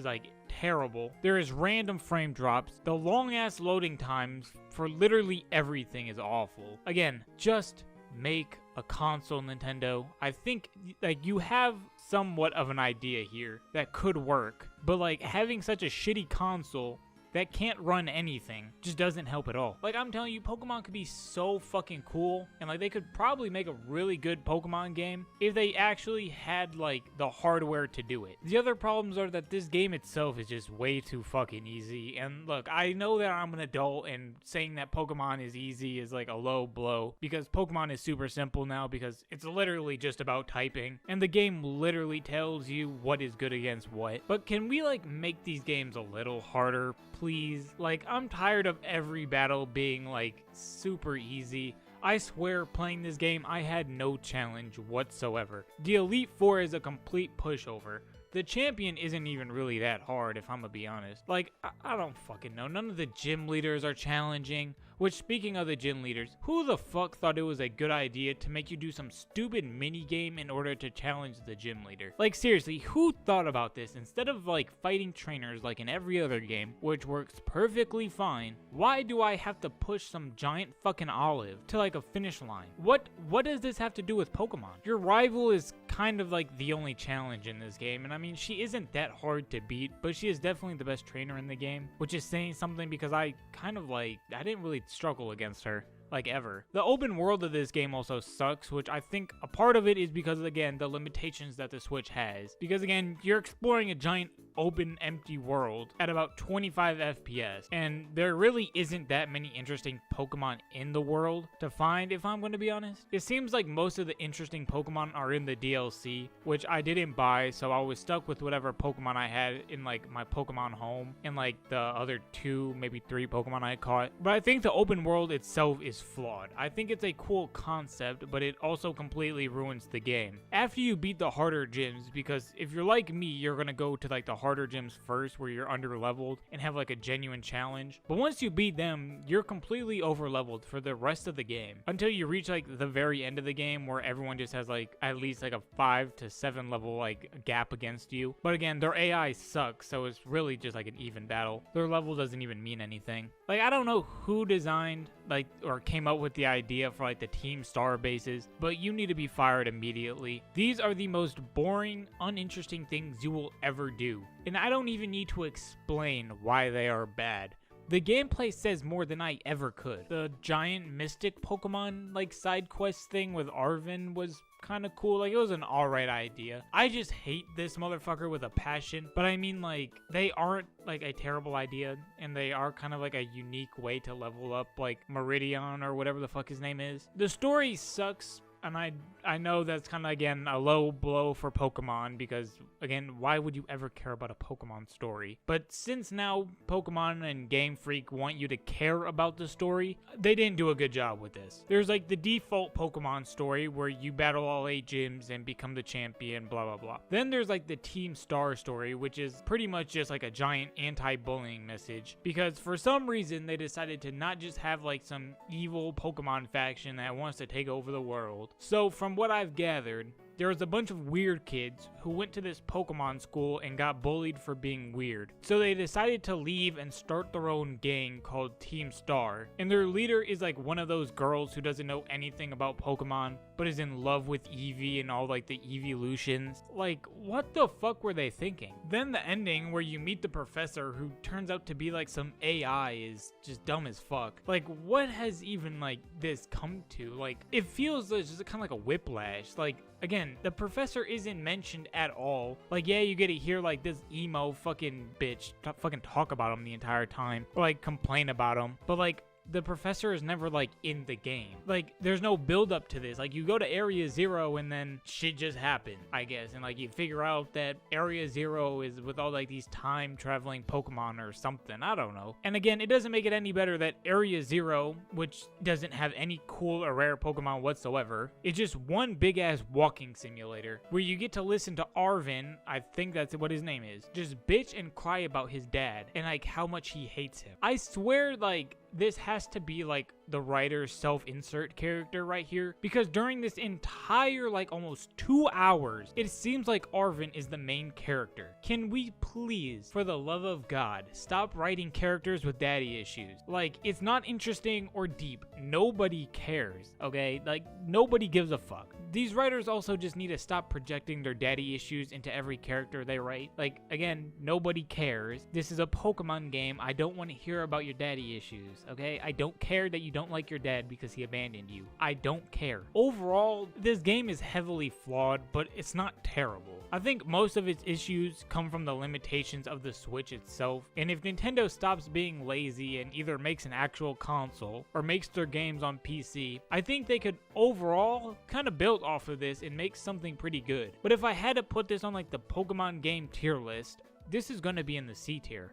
like terrible. There is random frame drops. The long ass loading times for literally everything is awful. Again, just make a console, Nintendo. I think like you have somewhat of an idea here that could work, but like having such a shitty console that can't run anything just doesn't help at all. Like, I'm telling you, Pokemon could be so fucking cool, and like they could probably make a really good Pokemon game if they actually had like the hardware to do it. The other problems are that this game itself is just way too fucking easy. And look, I know that I'm an adult, and saying that Pokemon is easy is like a low blow, because Pokemon is super simple now, because it's literally just about typing, and the game literally tells you what is good against what. But can we like make these games a little harder, please? Like, I'm tired of every battle being like super easy. I swear, playing this game, I had no challenge whatsoever. The Elite Four is a complete pushover. The champion isn't even really that hard, if I'm gonna be honest. Like, I don't fucking know. None of the gym leaders are challenging. Which, speaking of the gym leaders, who the fuck thought it was a good idea to make you do some stupid mini game in order to challenge the gym leader? Like, seriously, who thought about this? Instead of like fighting trainers like in every other game, which works perfectly fine, why do I have to push some giant fucking olive to like a finish line? What does this have to do with Pokemon? Your rival is kind of like the only challenge in this game, and I mean, she isn't that hard to beat, but she is definitely the best trainer in the game, which is saying something, because I didn't really struggle against her, like, ever. The open world of this game also sucks, which I think a part of it is because, again, the limitations that the Switch has. Because, again, you're exploring a giant open empty world at about 25 FPS, and there really isn't that many interesting Pokemon in the world to find, if I'm going to be honest. It seems like most of the interesting Pokemon are in the DLC, which I didn't buy, so I was stuck with whatever Pokemon I had in like my Pokemon home and like the other 2, maybe 3 Pokemon I caught. But I think the open world itself is flawed. I think it's a cool concept, but it also completely ruins the game. After you beat the harder gyms, because if you're like me, you're gonna go to like the harder gyms first where you're under leveled and have like a genuine challenge. But once you beat them, you're completely over leveled for the rest of the game until you reach like the very end of the game where everyone just has like at least like a 5 to 7 level like gap against you. But again, their AI sucks, so it's really just like an even battle. Their level doesn't even mean anything. Like, I don't know who designed like or came up with the idea for like the Team Star bases, but you need to be fired immediately. These are the most boring, uninteresting things you will ever do, and I don't even need to explain why they are bad. The gameplay says more than I ever could. The giant mystic Pokemon like side quest thing with Arven was kind of cool. Like, it was an alright idea. I just hate this motherfucker with a passion, but I mean, like, they aren't like a terrible idea, and they are kind of like a unique way to level up like Meridian or whatever the fuck his name is. The story sucks, and I know that's kind of, again, a low blow for Pokemon, because, again, why would you ever care about a Pokemon story? But since now Pokemon and Game Freak want you to care about the story, they didn't do a good job with this. There's like the default Pokemon story where you battle all 8 gyms and become the champion, blah blah blah. Then there's like the Team Star story, which is pretty much just like a giant anti-bullying message, because for some reason they decided to not just have like some evil Pokemon faction that wants to take over the world. So from what I've gathered, there was a bunch of weird kids who went to this Pokemon school and got bullied for being weird. So they decided to leave and start their own gang called Team Star. And their leader is like one of those girls who doesn't know anything about Pokemon, but is in love with Eevee and all like the evolutions. Like, what the fuck were they thinking? Then the ending where you meet the professor, who turns out to be like some AI, is just dumb as fuck. Like, what has even like this come to? Like, it feels just kind of like a whiplash. Like, again, the professor isn't mentioned at all. Like, yeah, you get to hear like this emo fucking bitch fucking talk about him the entire time, or like complain about him, but like, the professor is never like in the game. Like, there's no build up to this. Like, you go to Area Zero and then shit just happened, I guess, and like you figure out that Area Zero is with all like these time traveling Pokemon or something. I don't know. And again, it doesn't make it any better that Area Zero, which doesn't have any cool or rare Pokemon whatsoever, is just one big ass walking simulator where you get to listen to Arven, I think that's what his name is, just bitch and cry about his dad and like how much he hates him. I swear, like, this has to be like the writer's self-insert character right here, because during this entire like almost 2 hours, it seems like Arven is the main character. Can we please, for the love of God, stop writing characters with daddy issues? Like, it's not interesting or deep. Nobody cares, okay? Like, nobody gives a fuck. These writers also just need to stop projecting their daddy issues into every character they write. Like, again, nobody cares. This is a Pokemon game. I don't want to hear about your daddy issues, okay? I don't care that you don't like your dad because he abandoned you. I don't care. Overall, this game is heavily flawed, but it's not terrible. I think most of its issues come from the limitations of the Switch itself, and if Nintendo stops being lazy and either makes an actual console or makes their games on PC, I think they could overall kind of build off of this and make something pretty good. But if I had to put this on like the Pokemon game tier list, this is going to be in the C tier.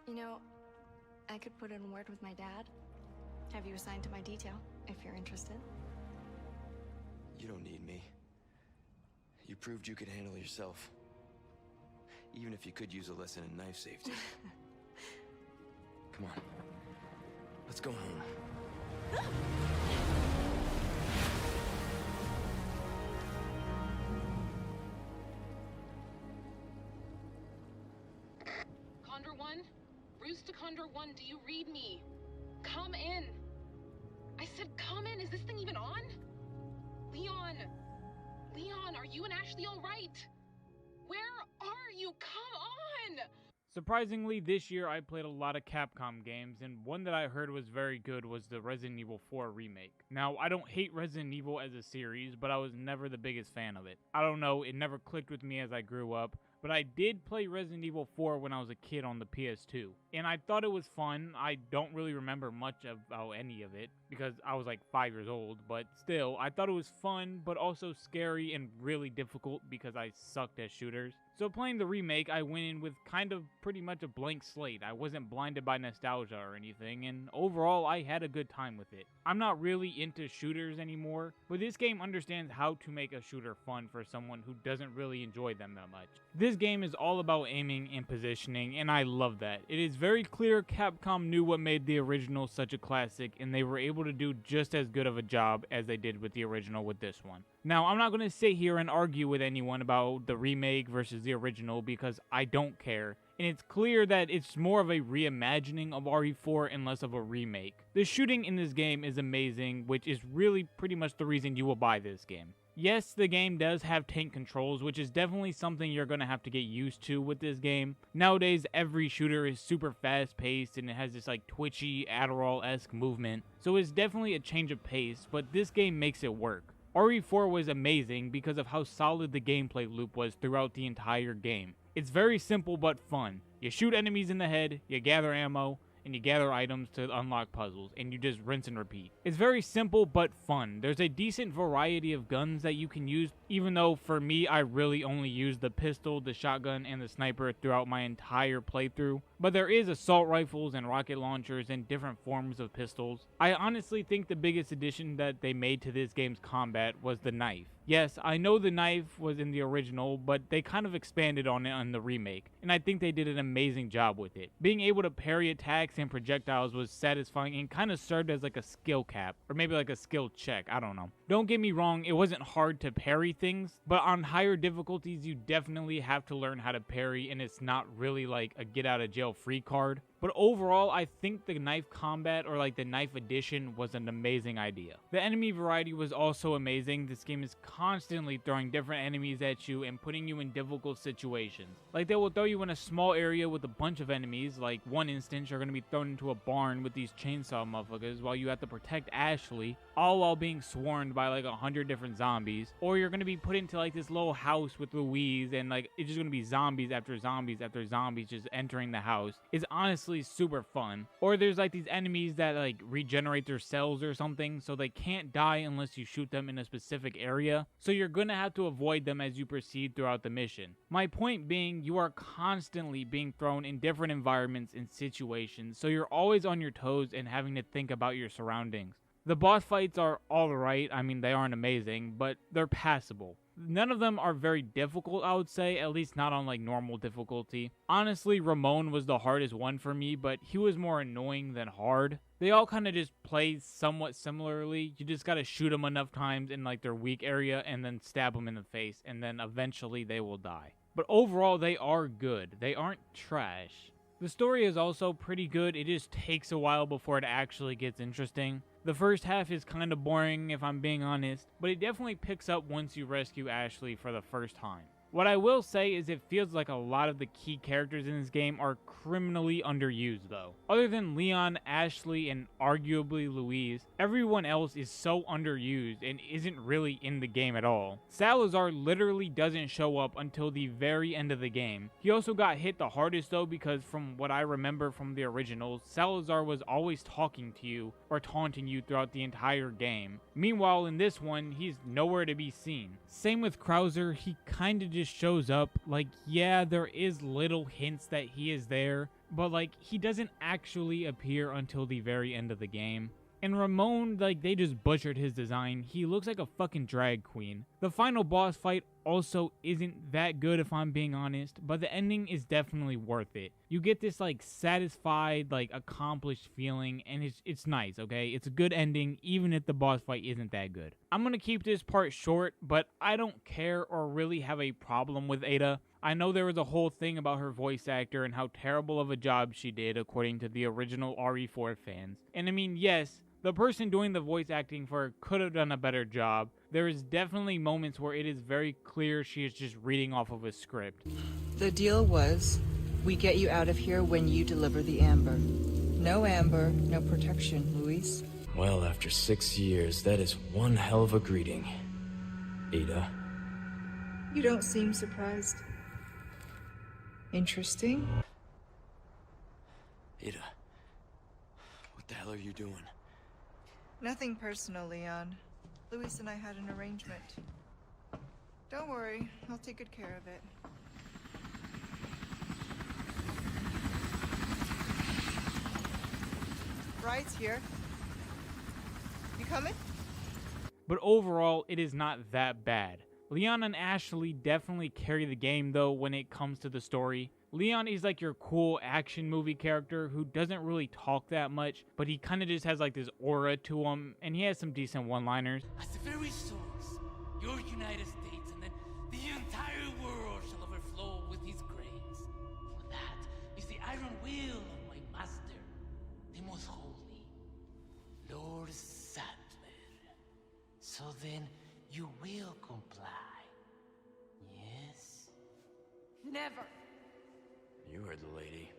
You know, I could put in a word with my dad. Have you assigned to my detail, if you're interested. You don't need me. You proved you could handle yourself. Even if you could use a lesson in knife safety. Come on. Let's go home. Condor 1? Roost to Condor 1, do you read me? Come in. I said come in. Is this thing even on? Leon! Leon, are you and Ashley all right? Where are you? Come on! Surprisingly, this year I played a lot of Capcom games, and one that I heard was very good was the Resident Evil 4 remake. Now, I don't hate Resident Evil as a series, but I was never the biggest fan of it. I don't know, it never clicked with me as I grew up, but I did play Resident Evil 4 when I was a kid on the PS2, and I thought it was fun. I don't really remember much about any of it, because I was like 5 years old, but still, I thought it was fun, but also scary and really difficult because I sucked at shooters. So playing the remake, I went in with kind of pretty much a blank slate. I wasn't blinded by nostalgia or anything, and overall, I had a good time with it. I'm not really into shooters anymore, but this game understands how to make a shooter fun for someone who doesn't really enjoy them that much. This game is all about aiming and positioning, and I love that. It is very clear Capcom knew what made the original such a classic, and they were able to do just as good of a job as they did with the original with this one. Now, I'm not going to sit here and argue with anyone about the remake versus the original because I don't care, and it's clear that it's more of a reimagining of RE4 and less of a remake. The shooting in this game is amazing, which is really pretty much the reason you will buy this game. Yes, the game does have tank controls, which is definitely something you're going to have to get used to with this game. Nowadays, every shooter is super fast-paced and it has this like twitchy, Adderall-esque movement, so it's definitely a change of pace, but this game makes it work. RE4 was amazing because of how solid the gameplay loop was throughout the entire game. It's very simple but fun. You shoot enemies in the head, you gather ammo, and you gather items to unlock puzzles, and you just rinse and repeat. It's very simple but fun. There's a decent variety of guns that you can use, even though for me I really only used the pistol, the shotgun, and the sniper throughout my entire playthrough. But there is assault rifles and rocket launchers and different forms of pistols. I honestly think the biggest addition that they made to this game's combat was the knife. Yes, I know the knife was in the original, but they kind of expanded on it on the remake, and I think they did an amazing job with it. Being able to parry attacks and projectiles was satisfying and kind of served as like a skill cap, or maybe like a skill check, I don't know. Don't get me wrong, it wasn't hard to parry things, but on higher difficulties you definitely have to learn how to parry, and it's not really like a get out of jail free card. But overall, I think the knife combat, or like the knife addition, was an amazing idea. The enemy variety was also amazing. This game is constantly throwing different enemies at you and putting you in difficult situations. Like they will throw you in a small area with a bunch of enemies. Like one instance, you're going to be thrown into a barn with these chainsaw motherfuckers while you have to protect Ashley, all while being swarmed by like 100 different zombies. Or you're going to be put into like this little house with Louise, and like it's just going to be zombies after zombies after zombies just entering the house. It's honestly super fun. Or there's like these enemies that like regenerate their cells or something, so they can't die unless you shoot them in a specific area, so you're gonna have to avoid them as you proceed throughout the mission. My point being, you are constantly being thrown in different environments and situations, so you're always on your toes and having to think about your surroundings. The boss fights are alright. I mean, they aren't amazing, but they're passable. None of them are very difficult, I would say, at least not on like normal difficulty. Honestly, Ramon was the hardest one for me, but he was more annoying than hard. They all kind of just play somewhat similarly. You just gotta shoot them enough times in like their weak area and then stab them in the face, and then eventually they will die. But overall, they are good. They aren't trash. The story is also pretty good. It just takes a while before it actually gets interesting. The first half is kind of boring if I'm being honest, but it definitely picks up once you rescue Ashley for the first time. What I will say is it feels like a lot of the key characters in this game are criminally underused though. Other than Leon, Ashley, and arguably Luis, everyone else is so underused and isn't really in the game at all. Salazar literally doesn't show up until the very end of the game. He also got hit the hardest though, because from what I remember from the originals, Salazar was always talking to you or taunting you throughout the entire game. Meanwhile, in this one, he's nowhere to be seen. Same with Krauser, he kinda just shows up. Like, yeah, there is little hints that he is there, but like, he doesn't actually appear until the very end of the game. And Ramon, like, they just butchered his design. He looks like a fucking drag queen. The final boss fight also isn't that good if I'm being honest, but the ending is definitely worth it. You get this like satisfied, like accomplished feeling, and it's nice, okay? It's a good ending even if the boss fight isn't that good. I'm gonna keep this part short, but I don't care or really have a problem with Ada. I know there was a whole thing about her voice actor and how terrible of a job she did according to the original RE4 fans. And I mean, yes, the person doing the voice acting for her could have done a better job. There is definitely moments where it is very clear she is just reading off of a script. The deal was, we get you out of here when you deliver the amber. No amber, no protection, Luis. Well, after 6 years, that is one hell of a greeting, Ada. You don't seem surprised. Interesting. Ada, what the hell are you doing? Nothing personal, Leon. Luis and I had an arrangement. Don't worry, I'll take good care of it. Ride's here. You coming? But overall, it is not that bad. Leon and Ashley definitely carry the game though when it comes to the story. Leon is like your cool action movie character who doesn't really talk that much, but he kind of just has like this aura to him, and he has some decent one-liners. As the very source, your United States and then the entire world shall overflow with his grace. For that is the iron will of my master, the most holy, Lord Sattler. So then, you will comply, yes? Never. You heard the lady.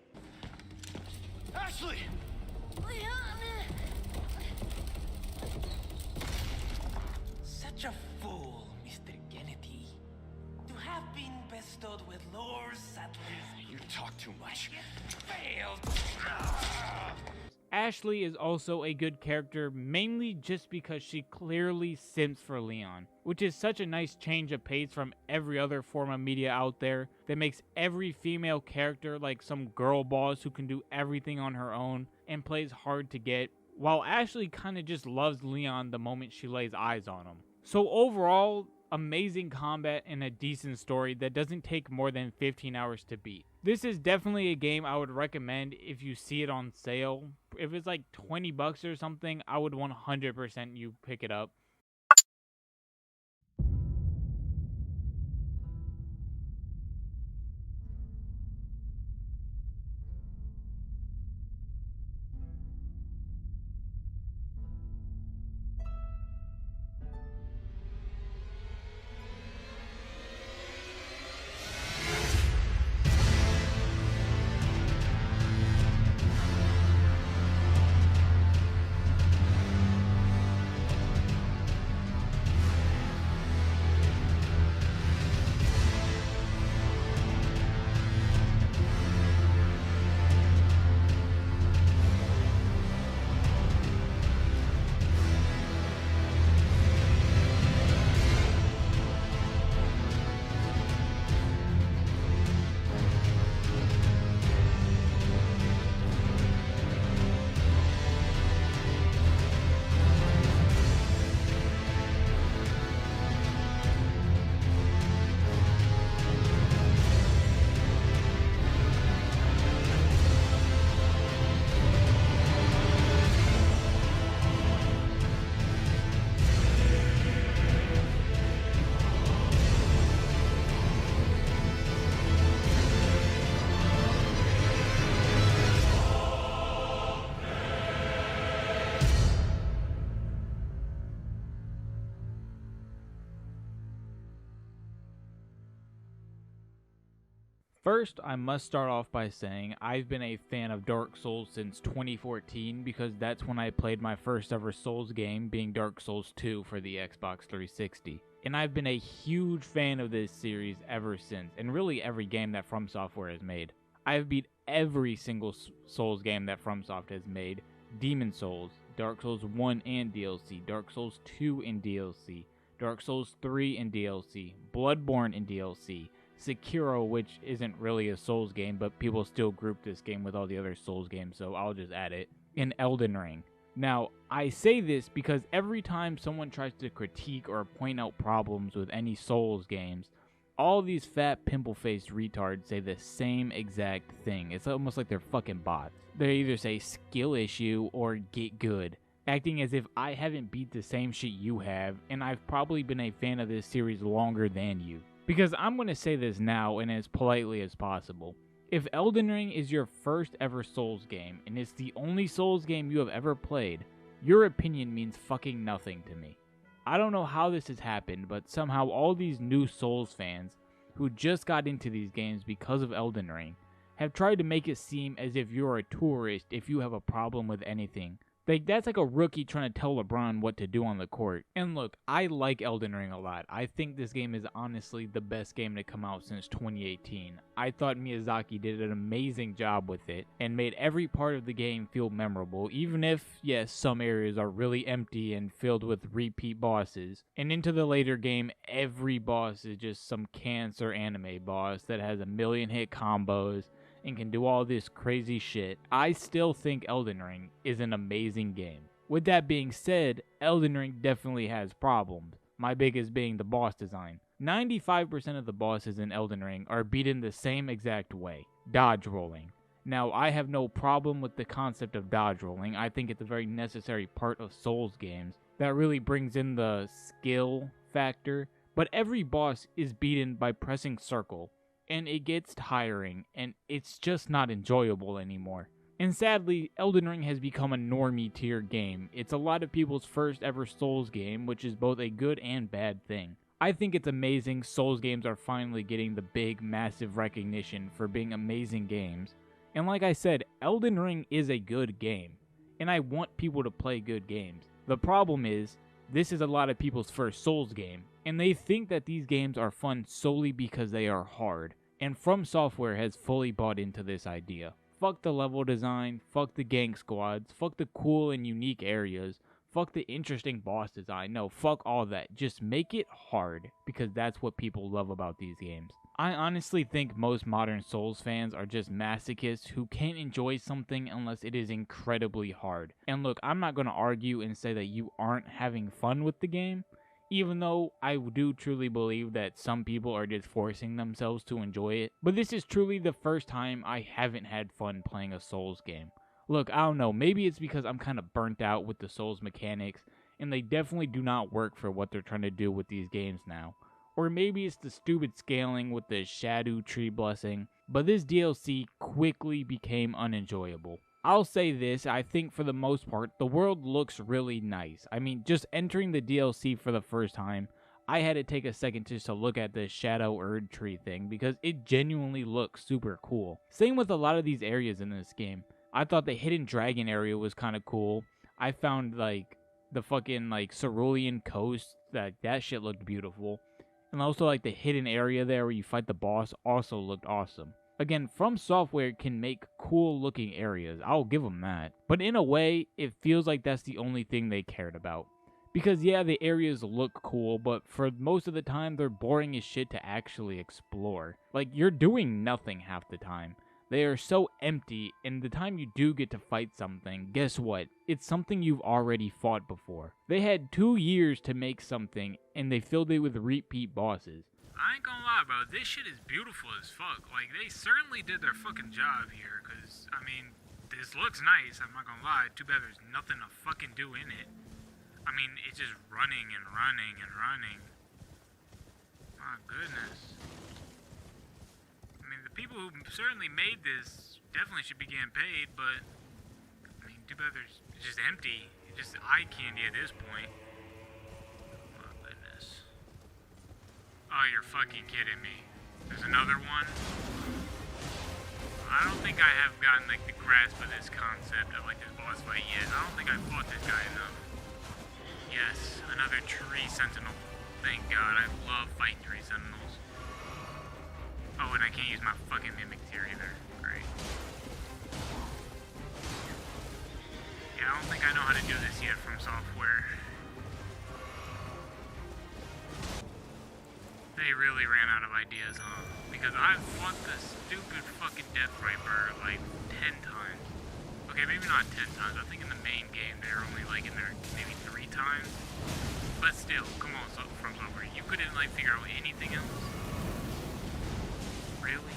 Ashley! Such a fool, Mr. Kennedy. To have been bestowed with Lord Sattler's... You talk too much. Failed! Ashley is also a good character, mainly just because she clearly simps for Leon, which is such a nice change of pace from every other form of media out there that makes every female character like some girl boss who can do everything on her own and plays hard to get, while Ashley kind of just loves Leon the moment she lays eyes on him. So overall, amazing combat and a decent story that doesn't take more than 15 hours to beat. This is definitely a game I would recommend if you see it on sale. If it's like $20 or something, I would 100% you pick it up. First, I must start off by saying I've been a fan of Dark Souls since 2014 because that's when I played my first ever Souls game, being Dark Souls 2 for the Xbox 360. And I've been a huge fan of this series ever since, and really every game that From Software has made. I've beat every single Souls game that FromSoft has made. Demon Souls, Dark Souls 1 and DLC, Dark Souls 2 and DLC, Dark Souls 3 and DLC, Bloodborne and DLC, Sekiro, which isn't really a Souls game, but people still group this game with all the other Souls games, so I'll just add it, and Elden Ring. Now, I say this because every time someone tries to critique or point out problems with any Souls games, all these fat pimple-faced retards say the same exact thing. It's almost like they're fucking bots. They either say skill issue or get good, acting as if I haven't beat the same shit you have, and I've probably been a fan of this series longer than you. Because I'm going to say this now and as politely as possible. If Elden Ring is your first ever Souls game, and it's the only Souls game you have ever played, your opinion means fucking nothing to me. I don't know how this has happened, but somehow all these new Souls fans, who just got into these games because of Elden Ring, have tried to make it seem as if you're a tourist if you have a problem with anything. Like, that's like a rookie trying to tell LeBron what to do on the court. And look, I like Elden Ring a lot. I think this game is honestly the best game to come out since 2018. I thought Miyazaki did an amazing job with it and made every part of the game feel memorable, even if, yes, some areas are really empty and filled with repeat bosses. And into the later game, every boss is just some cancer anime boss that has a million hit combos and can do all this crazy shit. I still think Elden Ring is an amazing game. With that being said, Elden Ring definitely has problems, my biggest being the boss design. 95% of the bosses in Elden Ring are beaten the same exact way, dodge rolling. Now, I have no problem with the concept of dodge rolling. I think it's a very necessary part of Souls games that really brings in the skill factor, but every boss is beaten by pressing circle, and it gets tiring, and it's just not enjoyable anymore. And sadly, Elden Ring has become a normie tier game. It's a lot of people's first ever Souls game, which is both a good and bad thing. I think it's amazing Souls games are finally getting the big, massive recognition for being amazing games. And like I said, Elden Ring is a good game, and I want people to play good games. The problem is, this is a lot of people's first Souls game, and they think that these games are fun solely because they are hard. And From Software has fully bought into this idea. Fuck the level design, fuck the gang squads, fuck the cool and unique areas, fuck the interesting boss design. No, fuck all that. Just make it hard, because that's what people love about these games. I honestly think most modern Souls fans are just masochists who can't enjoy something unless it is incredibly hard. And look, I'm not going to argue and say that you aren't having fun with the game, even though I do truly believe that some people are just forcing themselves to enjoy it. But this is truly the first time I haven't had fun playing a Souls game. Look, I don't know, maybe it's because I'm kind of burnt out with the Souls mechanics, and they definitely do not work for what they're trying to do with these games now. Or maybe it's the stupid scaling with the Shadow Tree Blessing, but this DLC quickly became unenjoyable. I'll say this, I think for the most part, the world looks really nice. I mean, just entering the DLC for the first time, I had to take a second just to look at the Shadow Erd Tree thing, because it genuinely looks super cool. Same with a lot of these areas in this game. I thought the Hidden Dragon area was kind of cool. I found, like, the fucking, like, Cerulean Coast, that shit looked beautiful. And also, like, the hidden area there where you fight the boss also looked awesome. Again, From Software can make cool looking areas, I'll give them that. But in a way, it feels like that's the only thing they cared about. Because yeah, the areas look cool, but for most of the time, they're boring as shit to actually explore. Like, you're doing nothing half the time. They are so empty, and the time you do get to fight something, guess what? It's something you've already fought before. They had 2 years to make something, and they filled it with repeat bosses. I ain't gonna lie, bro. This shit is beautiful as fuck. Like, they certainly did their fucking job here, because, I mean, this looks nice, I'm not gonna lie. Too bad there's nothing to fucking do in it. I mean, it's just running and running and running. My goodness. I mean, the people who certainly made this definitely should be getting paid, but, I mean, too bad it's just empty. It's just eye candy at this point. My goodness. Oh, you're fucking kidding me. There's another one? I don't think I have gotten like the grasp of this concept of like this boss fight yet. I don't think I fought this guy enough. Yes, another tree sentinel. Thank God, I love fighting tree sentinels. Oh, and I can't use my fucking mimic tier either. Great. Yeah, I don't think I know how to do this yet from software. They really ran out of ideas, huh? Because I've fought the stupid fucking Death Viper like 10 times. Okay, maybe not 10 times. I think in the main game they're only like in there maybe 3 times. But still, come on, From Software. You couldn't like figure out anything else? Really?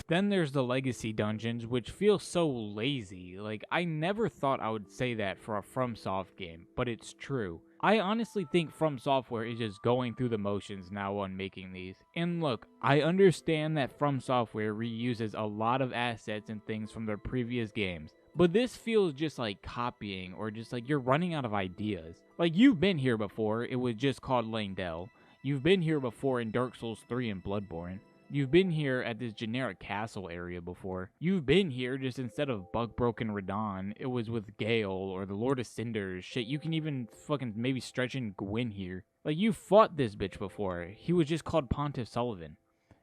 Then there's the Legacy dungeons, which feel so lazy. Like, I never thought I would say that for a FromSoft game, but it's true. I honestly think From Software is just going through the motions now on making these. And look, I understand that From Software reuses a lot of assets and things from their previous games, but this feels just like copying, or just like you're running out of ideas. Like, you've been here before, it was just called Leyndell. You've been here before in Dark Souls 3 and Bloodborne. You've been here at this generic castle area before. You've been here just instead of Bugbroken Radahn, it was with Gale or the Lord of Cinders. Shit, you can even fucking maybe stretch in Gwyn here. Like, you fought this bitch before. He was just called Pontiff Sullivan.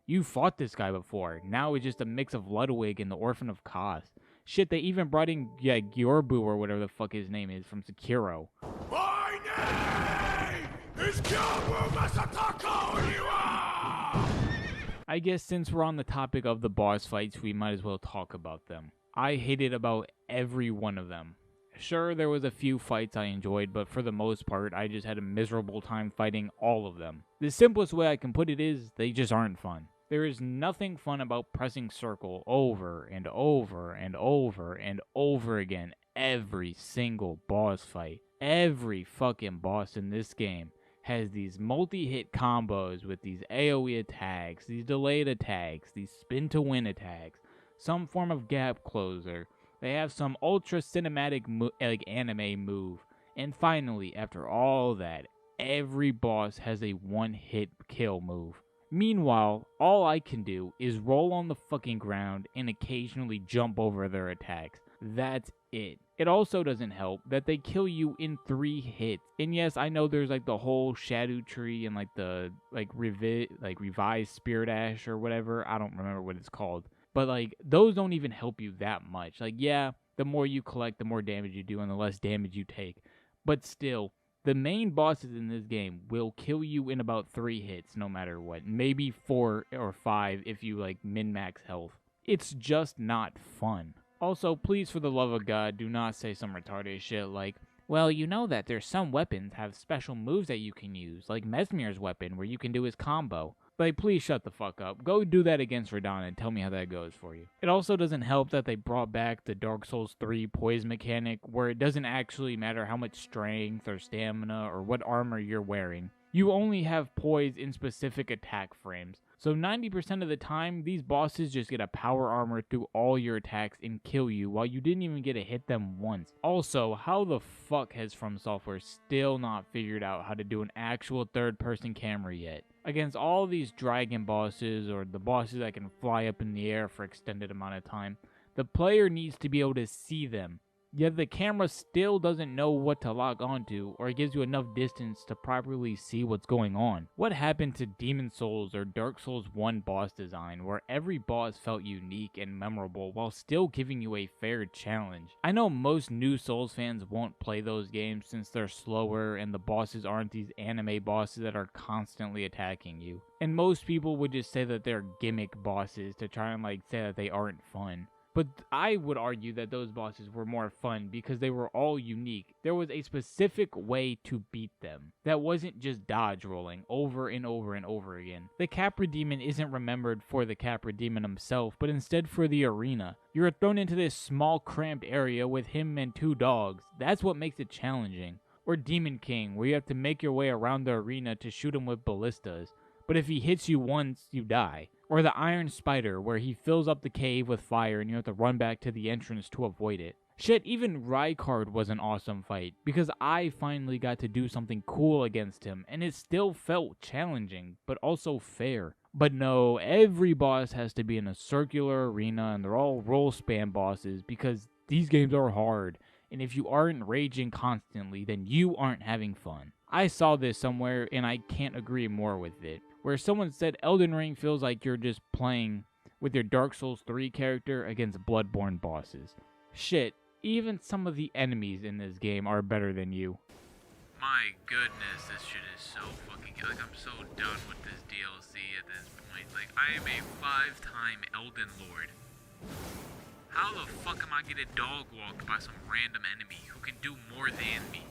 You fought this guy before. Now it's just a mix of Ludwig and the Orphan of Kos. Shit, they even brought in Gyorbu or whatever the fuck his name is from Sekiro. My name is Gyorbu Masataka Oniwa! I guess since we're on the topic of the boss fights, we might as well talk about them. I hated about every one of them. Sure, there was a few fights I enjoyed, but for the most part, I just had a miserable time fighting all of them. The simplest way I can put it is, they just aren't fun. There is nothing fun about pressing circle over and over and over and over again every single boss fight. Every fucking boss in this game has these multi-hit combos with these AoE attacks, these delayed attacks, these spin-to-win attacks, some form of gap closer. They have some ultra cinematic anime move. And finally, after all that, every boss has a one-hit kill move. Meanwhile, all I can do is roll on the fucking ground and occasionally jump over their attacks. That's it. It also doesn't help that they kill you in 3 hits. And yes, I know there's like the whole Shadow Tree and like the revised Spirit Ash or whatever. I don't remember what it's called. But like, those don't even help you that much. Like, yeah, the more you collect, the more damage you do and the less damage you take. But still, the main bosses in this game will kill you in about 3 hits no matter what. Maybe 4 or 5 if you like min-max health. It's just not fun. Also, please, for the love of God, do not say some retarded shit like, well, you know that there's some weapons have special moves that you can use, like Mesmir's weapon where you can do his combo. Like, please shut the fuck up. Go do that against Radahn and tell me how that goes for you. It also doesn't help that they brought back the Dark Souls 3 poise mechanic, where it doesn't actually matter how much strength or stamina or what armor you're wearing. You only have poise in specific attack frames. So 90% of the time, these bosses just get a power armor through all your attacks and kill you while you didn't even get to hit them once. Also, how the fuck has From Software still not figured out how to do an actual third-person camera yet? Against all these dragon bosses or the bosses that can fly up in the air for extended amount of time, the player needs to be able to see them. Yet the camera still doesn't know what to lock onto, or it gives you enough distance to properly see what's going on. What happened to Demon Souls or Dark Souls 1 boss design, where every boss felt unique and memorable while still giving you a fair challenge? I know most new Souls fans won't play those games since they're slower and the bosses aren't these anime bosses that are constantly attacking you. And most people would just say that they're gimmick bosses to try and like say that they aren't fun. But I would argue that those bosses were more fun because they were all unique. There was a specific way to beat them that wasn't just dodge rolling over and over and over again. The Capra Demon isn't remembered for the Capra Demon himself, but instead for the arena. You're thrown into this small cramped area with him and 2 dogs. That's what makes it challenging. Or Demon King, where you have to make your way around the arena to shoot him with ballistas. But if he hits you once, you die. Or the Iron Spider, where he fills up the cave with fire and you have to run back to the entrance to avoid it. Shit, even Rykard was an awesome fight, because I finally got to do something cool against him, and it still felt challenging, but also fair. But no, every boss has to be in a circular arena and they're all roll spam bosses because these games are hard. And if you aren't raging constantly, then you aren't having fun. I saw this somewhere and I can't agree more with it. Where someone said Elden Ring feels like you're just playing with your Dark Souls 3 character against Bloodborne bosses. Shit, even some of the enemies in this game are better than you. My goodness, this shit is so fucking... Like, I'm so done with this DLC at this point. Like, I am a 5-time Elden Lord. How the fuck am I getting dog walked by some random enemy who can do more than me?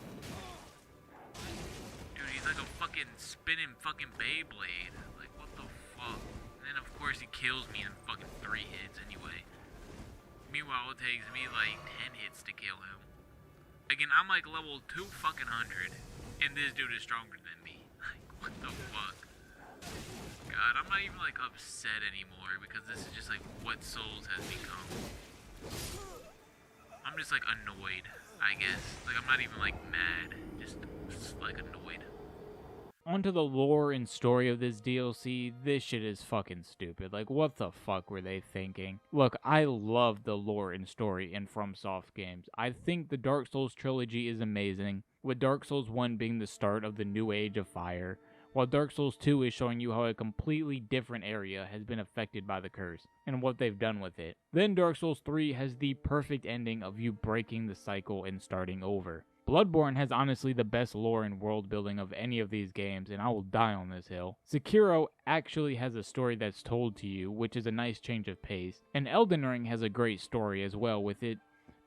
Dude, he's like a fucking spinning fucking Beyblade. Like, what the fuck? And then, of course, he kills me in fucking 3 hits anyway. Meanwhile, it takes me like 10 hits to kill him. Again, I'm like level 2 fucking 100, and this dude is stronger than me. Like, what the fuck? God, I'm not even like upset anymore because this is just like what Souls has become. I'm just like annoyed, I guess. Like, I'm not even like mad, just like annoyed. Onto the lore and story of this DLC, this shit is fucking stupid. Like, what the fuck were they thinking? Look, I love the lore and story in FromSoft games. I think the Dark Souls trilogy is amazing, with Dark Souls 1 being the start of the new age of fire, while Dark Souls 2 is showing you how a completely different area has been affected by the curse, and what they've done with it. Then Dark Souls 3 has the perfect ending of you breaking the cycle and starting over. Bloodborne has honestly the best lore and world building of any of these games, and I will die on this hill. Sekiro actually has a story that's told to you, which is a nice change of pace, and Elden Ring has a great story as well, with it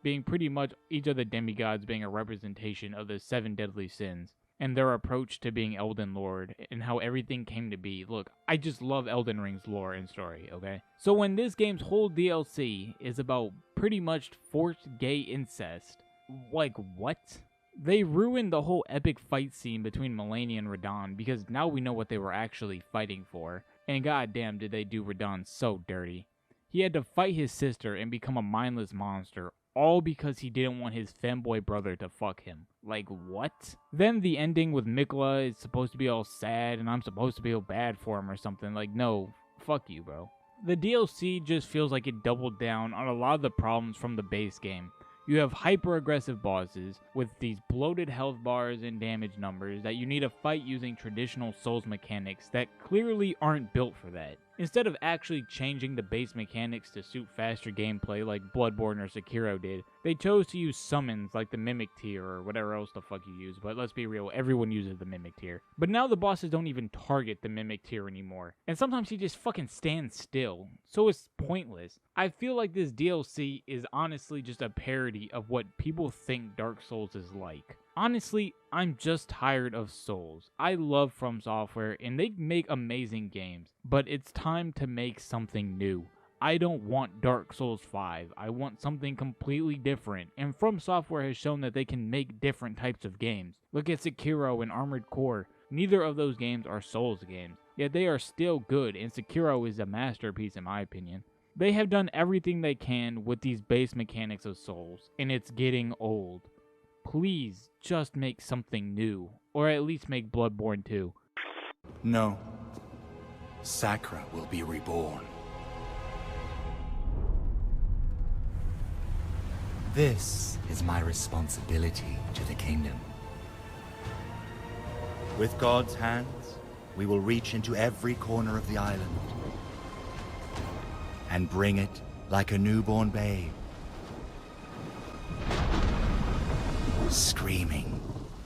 being pretty much each of the demigods being a representation of the 7 deadly sins, and their approach to being Elden Lord, and how everything came to be. Look, I just love Elden Ring's lore and story, okay? So when this game's whole DLC is about pretty much forced gay incest, like, what? They ruined the whole epic fight scene between Malenia and Radahn because now we know what they were actually fighting for. And goddamn did they do Radahn so dirty. He had to fight his sister and become a mindless monster, all because he didn't want his femboy brother to fuck him. Like, what? Then the ending with Mikla is supposed to be all sad and I'm supposed to feel bad for him or something. Like, no, fuck you, bro. The DLC just feels like it doubled down on a lot of the problems from the base game. You have hyper-aggressive bosses with these bloated health bars and damage numbers that you need to fight using traditional Souls mechanics that clearly aren't built for that. Instead of actually changing the base mechanics to suit faster gameplay like Bloodborne or Sekiro did, they chose to use summons like the Mimic Tear or whatever else the fuck you use, but let's be real, everyone uses the Mimic Tear. But now the bosses don't even target the Mimic Tear anymore, and sometimes he just fucking stands still, so it's pointless. I feel like this DLC is honestly just a parody of what people think Dark Souls is like. Honestly, I'm just tired of Souls. I love From Software and they make amazing games, but it's time to make something new. I don't want Dark Souls 5. I want something completely different, and From Software has shown that they can make different types of games. Look at Sekiro and Armored Core. Neither of those games are Souls games, yet they are still good, and Sekiro is a masterpiece in my opinion. They have done everything they can with these base mechanics of Souls, and it's getting old. Please, just make something new. Or at least make Bloodborne 2. No. Sakra will be reborn. This is my responsibility to the kingdom. With God's hands, we will reach into every corner of the island and bring it like a newborn babe, screaming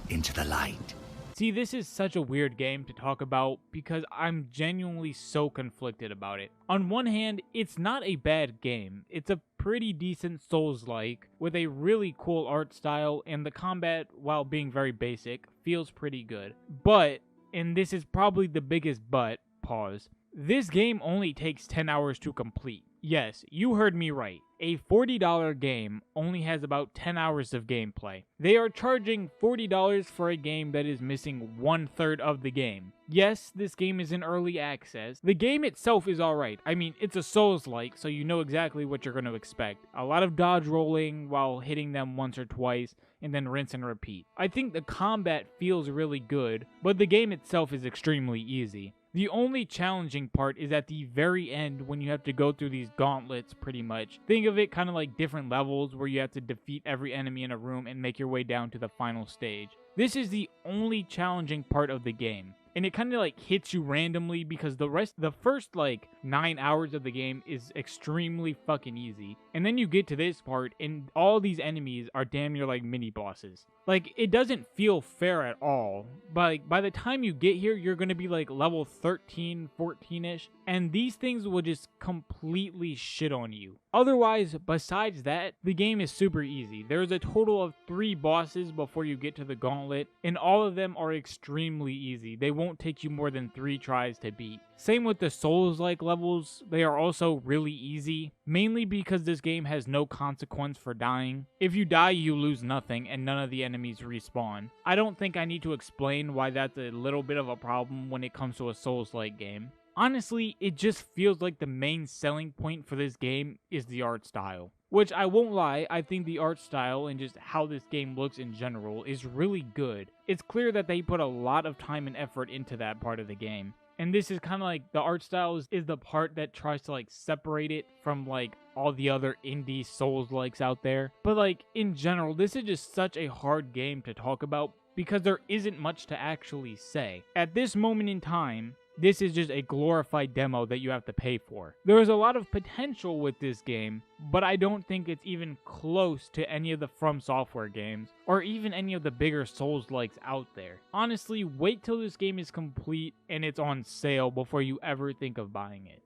into the light. See, this is such a weird game to talk about because I'm genuinely so conflicted about it. On one hand, it's not a bad game. It's a pretty decent Souls-like with a really cool art style, and the combat, while being very basic, feels pretty good. But, and this is probably the biggest but, pause, this game only takes 10 hours to complete. Yes, you heard me right. A $40 game only has about 10 hours of gameplay. They are charging $40 for a game that is missing 1/3 of the game. Yes, this game is in early access. The game itself is alright. I mean, it's a Souls-like, so you know exactly what you're going to expect. A lot of dodge rolling while hitting them once or twice, and then rinse and repeat. I think the combat feels really good, but the game itself is extremely easy. The only challenging part is at the very end when you have to go through these gauntlets pretty much. Think of it kind of like different levels where you have to defeat every enemy in a room and make your way down to the final stage. This is the only challenging part of the game. And it kind of like hits you randomly because the first like 9 hours of the game is extremely fucking easy. And then you get to this part and all these enemies are damn near like mini bosses. Like, it doesn't feel fair at all. But like, by the time you get here, you're going to be like level 13, 14-ish. And these things will just completely shit on you. Otherwise, besides that, the game is super easy. There's a total of 3 bosses before you get to the gauntlet. And all of them are extremely easy. They won't take you more than 3 tries to beat. Same with the Souls-like levels. They are also really easy. Mainly because this game has no consequence for dying. If you die, you lose nothing and none of the enemies respawn. I don't think I need to explain why that's a little bit of a problem when it comes to a Souls-like game. Honestly, it just feels like the main selling point for this game is the art style. Which, I won't lie, I think the art style and just how this game looks in general is really good. It's clear that they put a lot of time and effort into that part of the game. And this is kind of like, the art style is the part that tries to like separate it from like all the other indie Souls-likes out there. But like, in general, this is just such a hard game to talk about because there isn't much to actually say. At this moment in time, this is just a glorified demo that you have to pay for. There is a lot of potential with this game, but I don't think it's even close to any of the From Software games, or even any of the bigger Souls-likes out there. Honestly, wait till this game is complete and it's on sale before you ever think of buying it.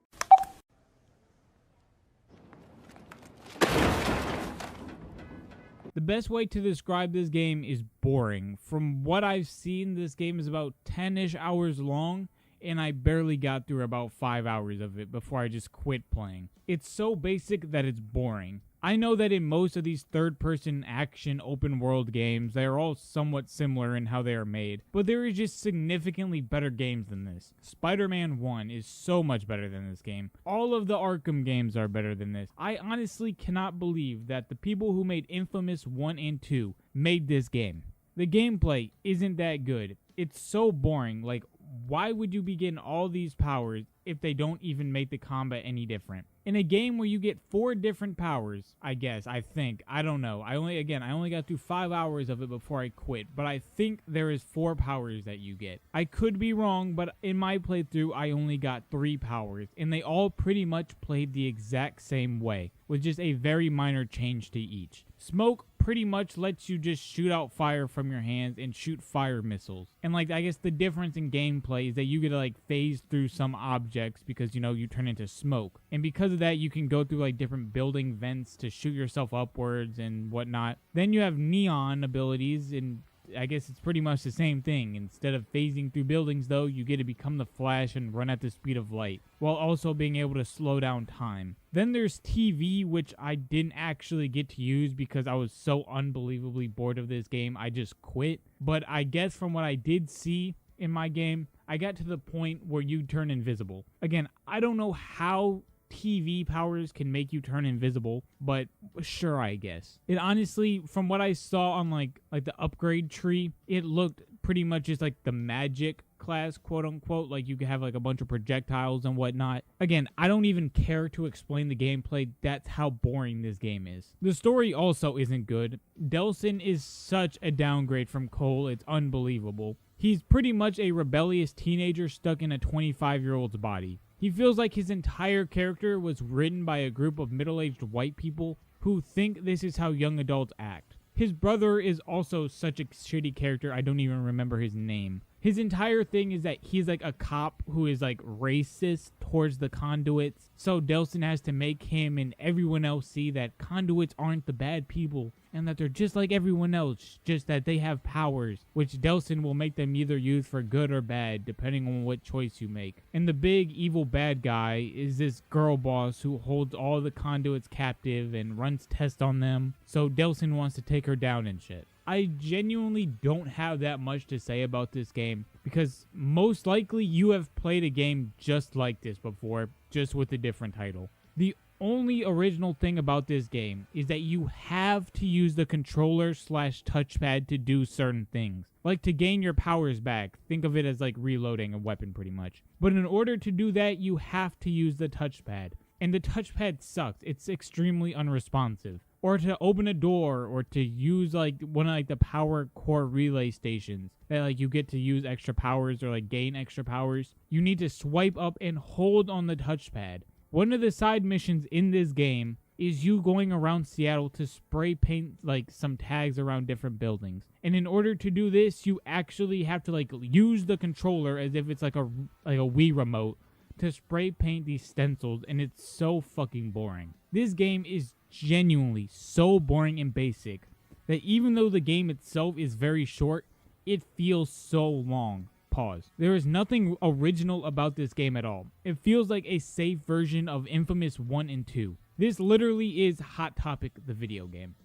The best way to describe this game is boring. From what I've seen, this game is about 10-ish hours long, and I barely got through about 5 hours of it before I just quit playing. It's so basic that it's boring. I know that in most of these third-person action open-world games, they are all somewhat similar in how they are made, but there is just significantly better games than this. Spider-Man 1 is so much better than this game. All of the Arkham games are better than this. I honestly cannot believe that the people who made Infamous 1 and 2 made this game. The gameplay isn't that good. It's so boring. Like, why would you be getting all these powers if they don't even make the combat any different? In a game where you get 4 different powers, I don't know. I only got through 5 hours of it before I quit, but I think there is 4 powers that you get. I could be wrong, but in my playthrough, I only got 3 powers, and they all pretty much played the exact same way, with just a very minor change to each. Smoke pretty much lets you just shoot out fire from your hands and shoot fire missiles. And like, I guess the difference in gameplay is that you get to like phase through some objects because, you know, you turn into smoke. And because of that, you can go through like different building vents to shoot yourself upwards and whatnot. Then you have neon abilities, and I guess it's pretty much the same thing. Instead of phasing through buildings though, you get to become the Flash and run at the speed of light, while also being able to slow down time. Then there's TV, which I didn't actually get to use because I was so unbelievably bored of this game, I just quit. But I guess from what I did see in my game, I got to the point where you turn invisible. Again, I don't know how TV powers can make you turn invisible, but sure, I guess. It honestly, from what I saw on like the upgrade tree, it looked pretty much just like the magic class, quote unquote. Like you could have like a bunch of projectiles and whatnot. Again, I don't even care to explain the gameplay. That's how boring this game is. The story also isn't good. Delsin is such a downgrade from Cole, it's unbelievable. He's pretty much a rebellious teenager stuck in a 25-year-old's body. He feels like his entire character was written by a group of middle-aged white people who think this is how young adults act. His brother is also such a shitty character, I don't even remember his name. His entire thing is that he's like a cop who is like racist towards the conduits. So Delsin has to make him and everyone else see that conduits aren't the bad people and that they're just like everyone else, just that they have powers, which Delsin will make them either use for good or bad, depending on what choice you make. And the big evil bad guy is this girl boss who holds all the conduits captive and runs tests on them. So Delsin wants to take her down and shit. I genuinely don't have that much to say about this game because most likely you have played a game just like this before, just with a different title. The only original thing about this game is that you have to use the controller/touchpad to do certain things. Like to gain your powers back. Think of it as like reloading a weapon pretty much. But in order to do that, you have to use the touchpad. And the touchpad sucks. It's extremely unresponsive. Or to open a door, or to use like one of like the power core relay stations that like you get to use extra powers or like gain extra powers, you need to swipe up and hold on the touchpad. One of the side missions in this game is you going around Seattle to spray paint like some tags around different buildings. And in order to do this, you actually have to like use the controller as if it's like a Wii remote to spray paint these stencils, and it's so fucking boring. This game is genuinely so boring and basic that even though the game itself is very short, it feels so long. Pause. There is nothing original about this game at all. It feels like a safe version of Infamous 1 and 2. This literally is Hot Topic, the video game.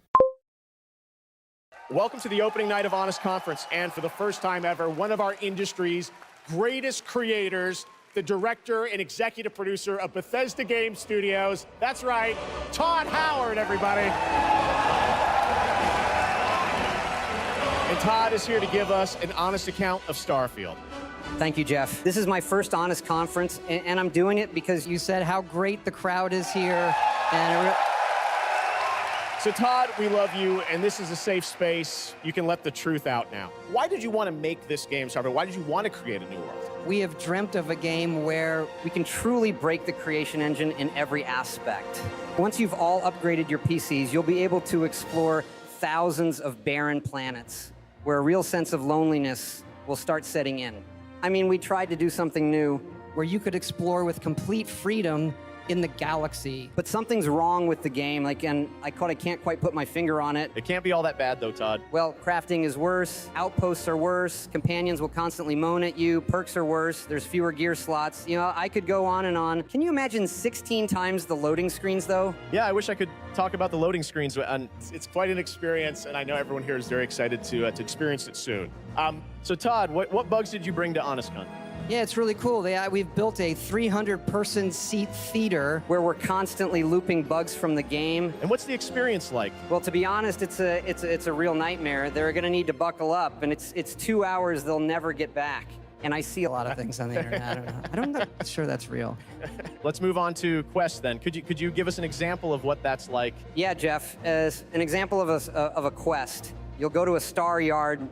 Welcome to the opening night of Honest Conference, and for the first time ever, one of our industry's greatest creators, the director and executive producer of Bethesda Game Studios. That's right, Todd Howard, everybody. And Todd is here to give us an honest account of Starfield. Thank you, Jeff. This is my first Honest Conference, and I'm doing it because you said how great the crowd is here. So Todd, we love you, and this is a safe space. You can let the truth out now. Why did you want to make this game, Starfield? Why did you want to create a new world? We have dreamt of a game where we can truly break the creation engine in every aspect. Once you've all upgraded your PCs, you'll be able to explore thousands of barren planets where a real sense of loneliness will start setting in. I mean, we tried to do something new where you could explore with complete freedom in the galaxy. But something's wrong with the game, and I can't quite put my finger on it. It can't be all that bad, though, Todd. Well, crafting is worse, outposts are worse, companions will constantly moan at you, perks are worse, there's fewer gear slots. You know, I could go on and on. Can you imagine 16 times the loading screens, though? Yeah, I wish I could talk about the loading screens, and it's quite an experience, and I know everyone here is very excited to experience it soon. So, Todd, what bugs did you bring to HonestCon? Yeah, it's really cool. We've built a 300-person seat theater where we're constantly looping bugs from the game. And what's the experience like? Well, to be honest, it's a real nightmare. They're going to need to buckle up, and it's 2 hours they'll never get back. And I see a lot of things on the internet. I don't know. I'm not sure that's real. Let's move on to Quest then. Could you give us an example of what that's like? Yeah, Jeff. As an example of a quest, you'll go to a star yard,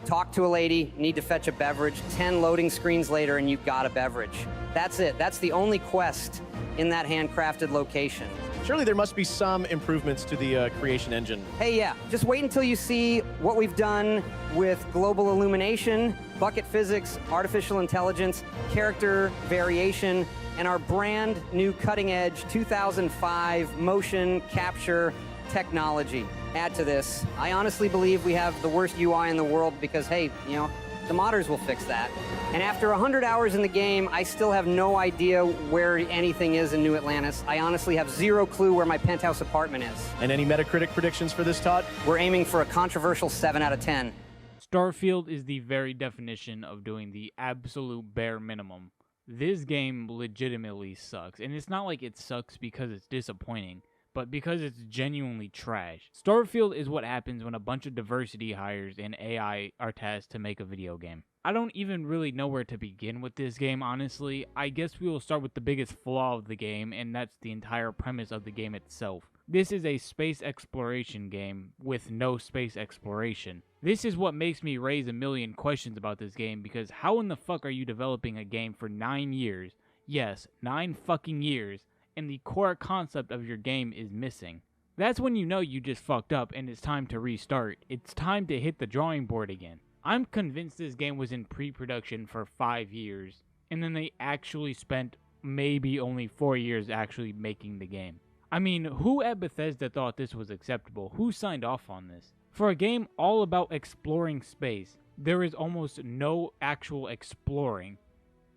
talk to a lady, need to fetch a beverage, 10 loading screens later, and you've got a beverage. That's it. That's the only quest in that handcrafted location. Surely there must be some improvements to the creation engine. Hey, yeah. Just wait until you see what we've done with global illumination, bucket physics, artificial intelligence, character variation, and our brand new cutting-edge 2005 motion capture technology. Add to this, I honestly believe we have the worst UI in the world because, hey, you know, the modders will fix that. And after 100 hours in the game, I still have no idea where anything is in New Atlantis. I honestly have zero clue where my penthouse apartment is. And any Metacritic predictions for this, Todd? We're aiming for a controversial 7 out of 10. Starfield is the very definition of doing the absolute bare minimum. This game legitimately sucks, and it's not like it sucks because it's disappointing, but because it's genuinely trash. Starfield is what happens when a bunch of diversity hires and AI are tasked to make a video game. I don't even really know where to begin with this game, honestly. I guess we will start with the biggest flaw of the game, and that's the entire premise of the game itself. This is a space exploration game with no space exploration. This is what makes me raise a million questions about this game, because how in the fuck are you developing a game for 9 years? Yes, 9 fucking years. And the core concept of your game is missing. That's when you know you just fucked up and it's time to restart. It's time to hit the drawing board again. I'm convinced this game was in pre-production for 5 years, and then they actually spent maybe only 4 years actually making the game. I mean, who at Bethesda thought this was acceptable? Who signed off on this? For a game all about exploring space, there is almost no actual exploring.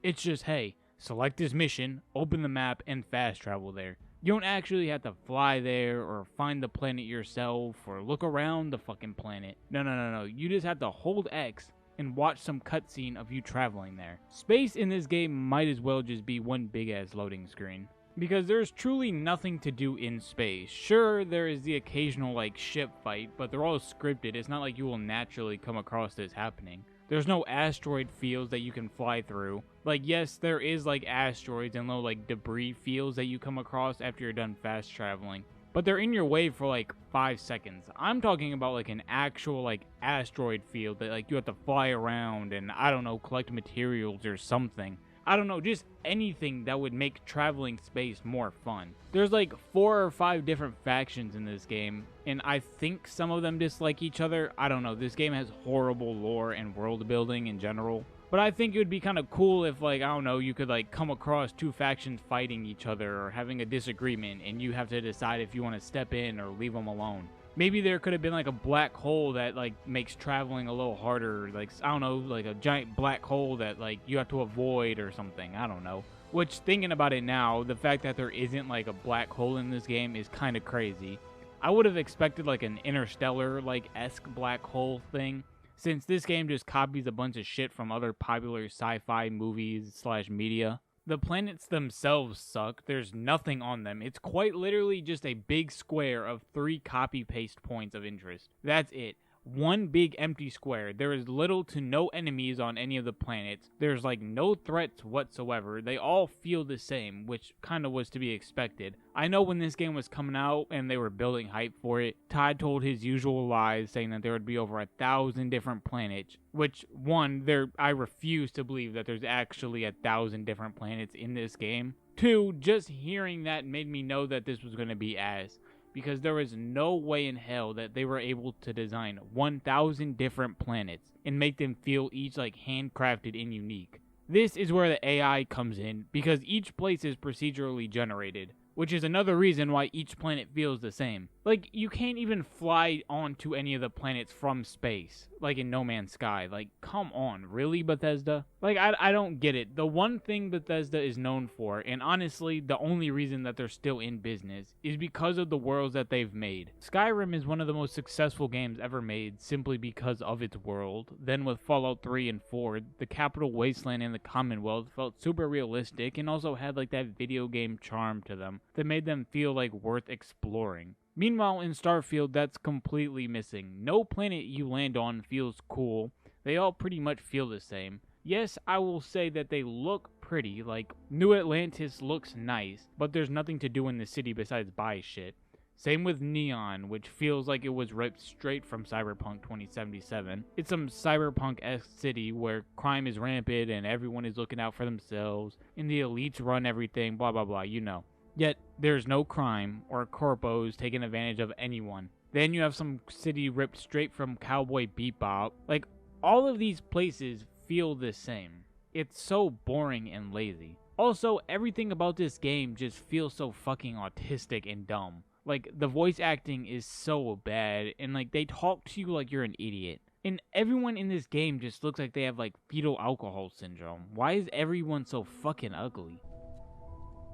It's just, hey, select this mission, open the map, and fast travel there. You don't actually have to fly there or find the planet yourself or look around the fucking planet. No. You just have to hold X and watch some cutscene of you traveling there. Space in this game might as well just be one big ass loading screen. because there's truly nothing to do in space. Sure, there is the occasional like ship fight, but they're all scripted. It's not like you will naturally come across this happening. There's no asteroid fields that you can fly through. Like, yes, there is like asteroids and little like debris fields that you come across after you're done fast traveling, but they're in your way for like 5 seconds. I'm talking about like an actual like asteroid field that like you have to fly around and, I don't know, collect materials or something. I don't know, just anything that would make traveling space more fun. There's like 4 or 5 different factions in this game, and I think some of them dislike each other. I don't know, this game has horrible lore and world building in general. But I think it would be kind of cool if, like, I don't know, you could like come across 2 factions fighting each other or having a disagreement, and you have to decide if you want to step in or leave them alone. Maybe there could have been like a black hole that like makes traveling a little harder, like, I don't know, like a giant black hole that like you have to avoid or something. I don't know. Which, thinking about it now, the fact that there isn't like a black hole in this game is kind of crazy. I would have expected like an Interstellar like esque black hole thing, since this game just copies a bunch of shit from other popular sci-fi movies / media. The planets themselves suck. There's nothing on them. It's quite literally just a big square of 3 copy-paste points of interest. That's it. One big empty square. There is little to no enemies on any of the planets. There's like no threats whatsoever. They all feel the same, which kind of was to be expected. I know when this game was coming out and they were building hype for it, Todd told his usual lies saying that there would be over 1,000 different planets, which, one, I refuse to believe that there's actually 1,000 different planets in this game. 2, just hearing that made me know that this was going to be ass, because there was no way in hell that they were able to design 1,000 different planets and make them feel each like handcrafted and unique. This is where the AI comes in, because each place is procedurally generated, which is another reason why each planet feels the same. Like, you can't even fly onto any of the planets from space, like in No Man's Sky. Like, come on, really, Bethesda? Like, I don't get it. The one thing Bethesda is known for, and honestly, the only reason that they're still in business, is because of the worlds that they've made. Skyrim is one of the most successful games ever made, simply because of its world. Then with Fallout 3 and 4, the Capital Wasteland and the Commonwealth felt super realistic, and also had like that video game charm to them that made them feel like worth exploring. Meanwhile, in Starfield, that's completely missing. No planet you land on feels cool. They all pretty much feel the same. Yes, I will say that they look pretty, like New Atlantis looks nice, but there's nothing to do in the city besides buy shit. Same with Neon, which feels like it was ripped straight from Cyberpunk 2077. It's some cyberpunk-esque city where crime is rampant and everyone is looking out for themselves, and the elites run everything, blah blah blah, you know. Yet, there's no crime or corpos taking advantage of anyone. Then you have some city ripped straight from Cowboy Bebop. Like, all of these places feel the same. It's so boring and lazy. Also, everything about this game just feels so fucking autistic and dumb. Like, the voice acting is so bad, and like, they talk to you like you're an idiot. And everyone in this game just looks like they have like fetal alcohol syndrome. Why is everyone so fucking ugly?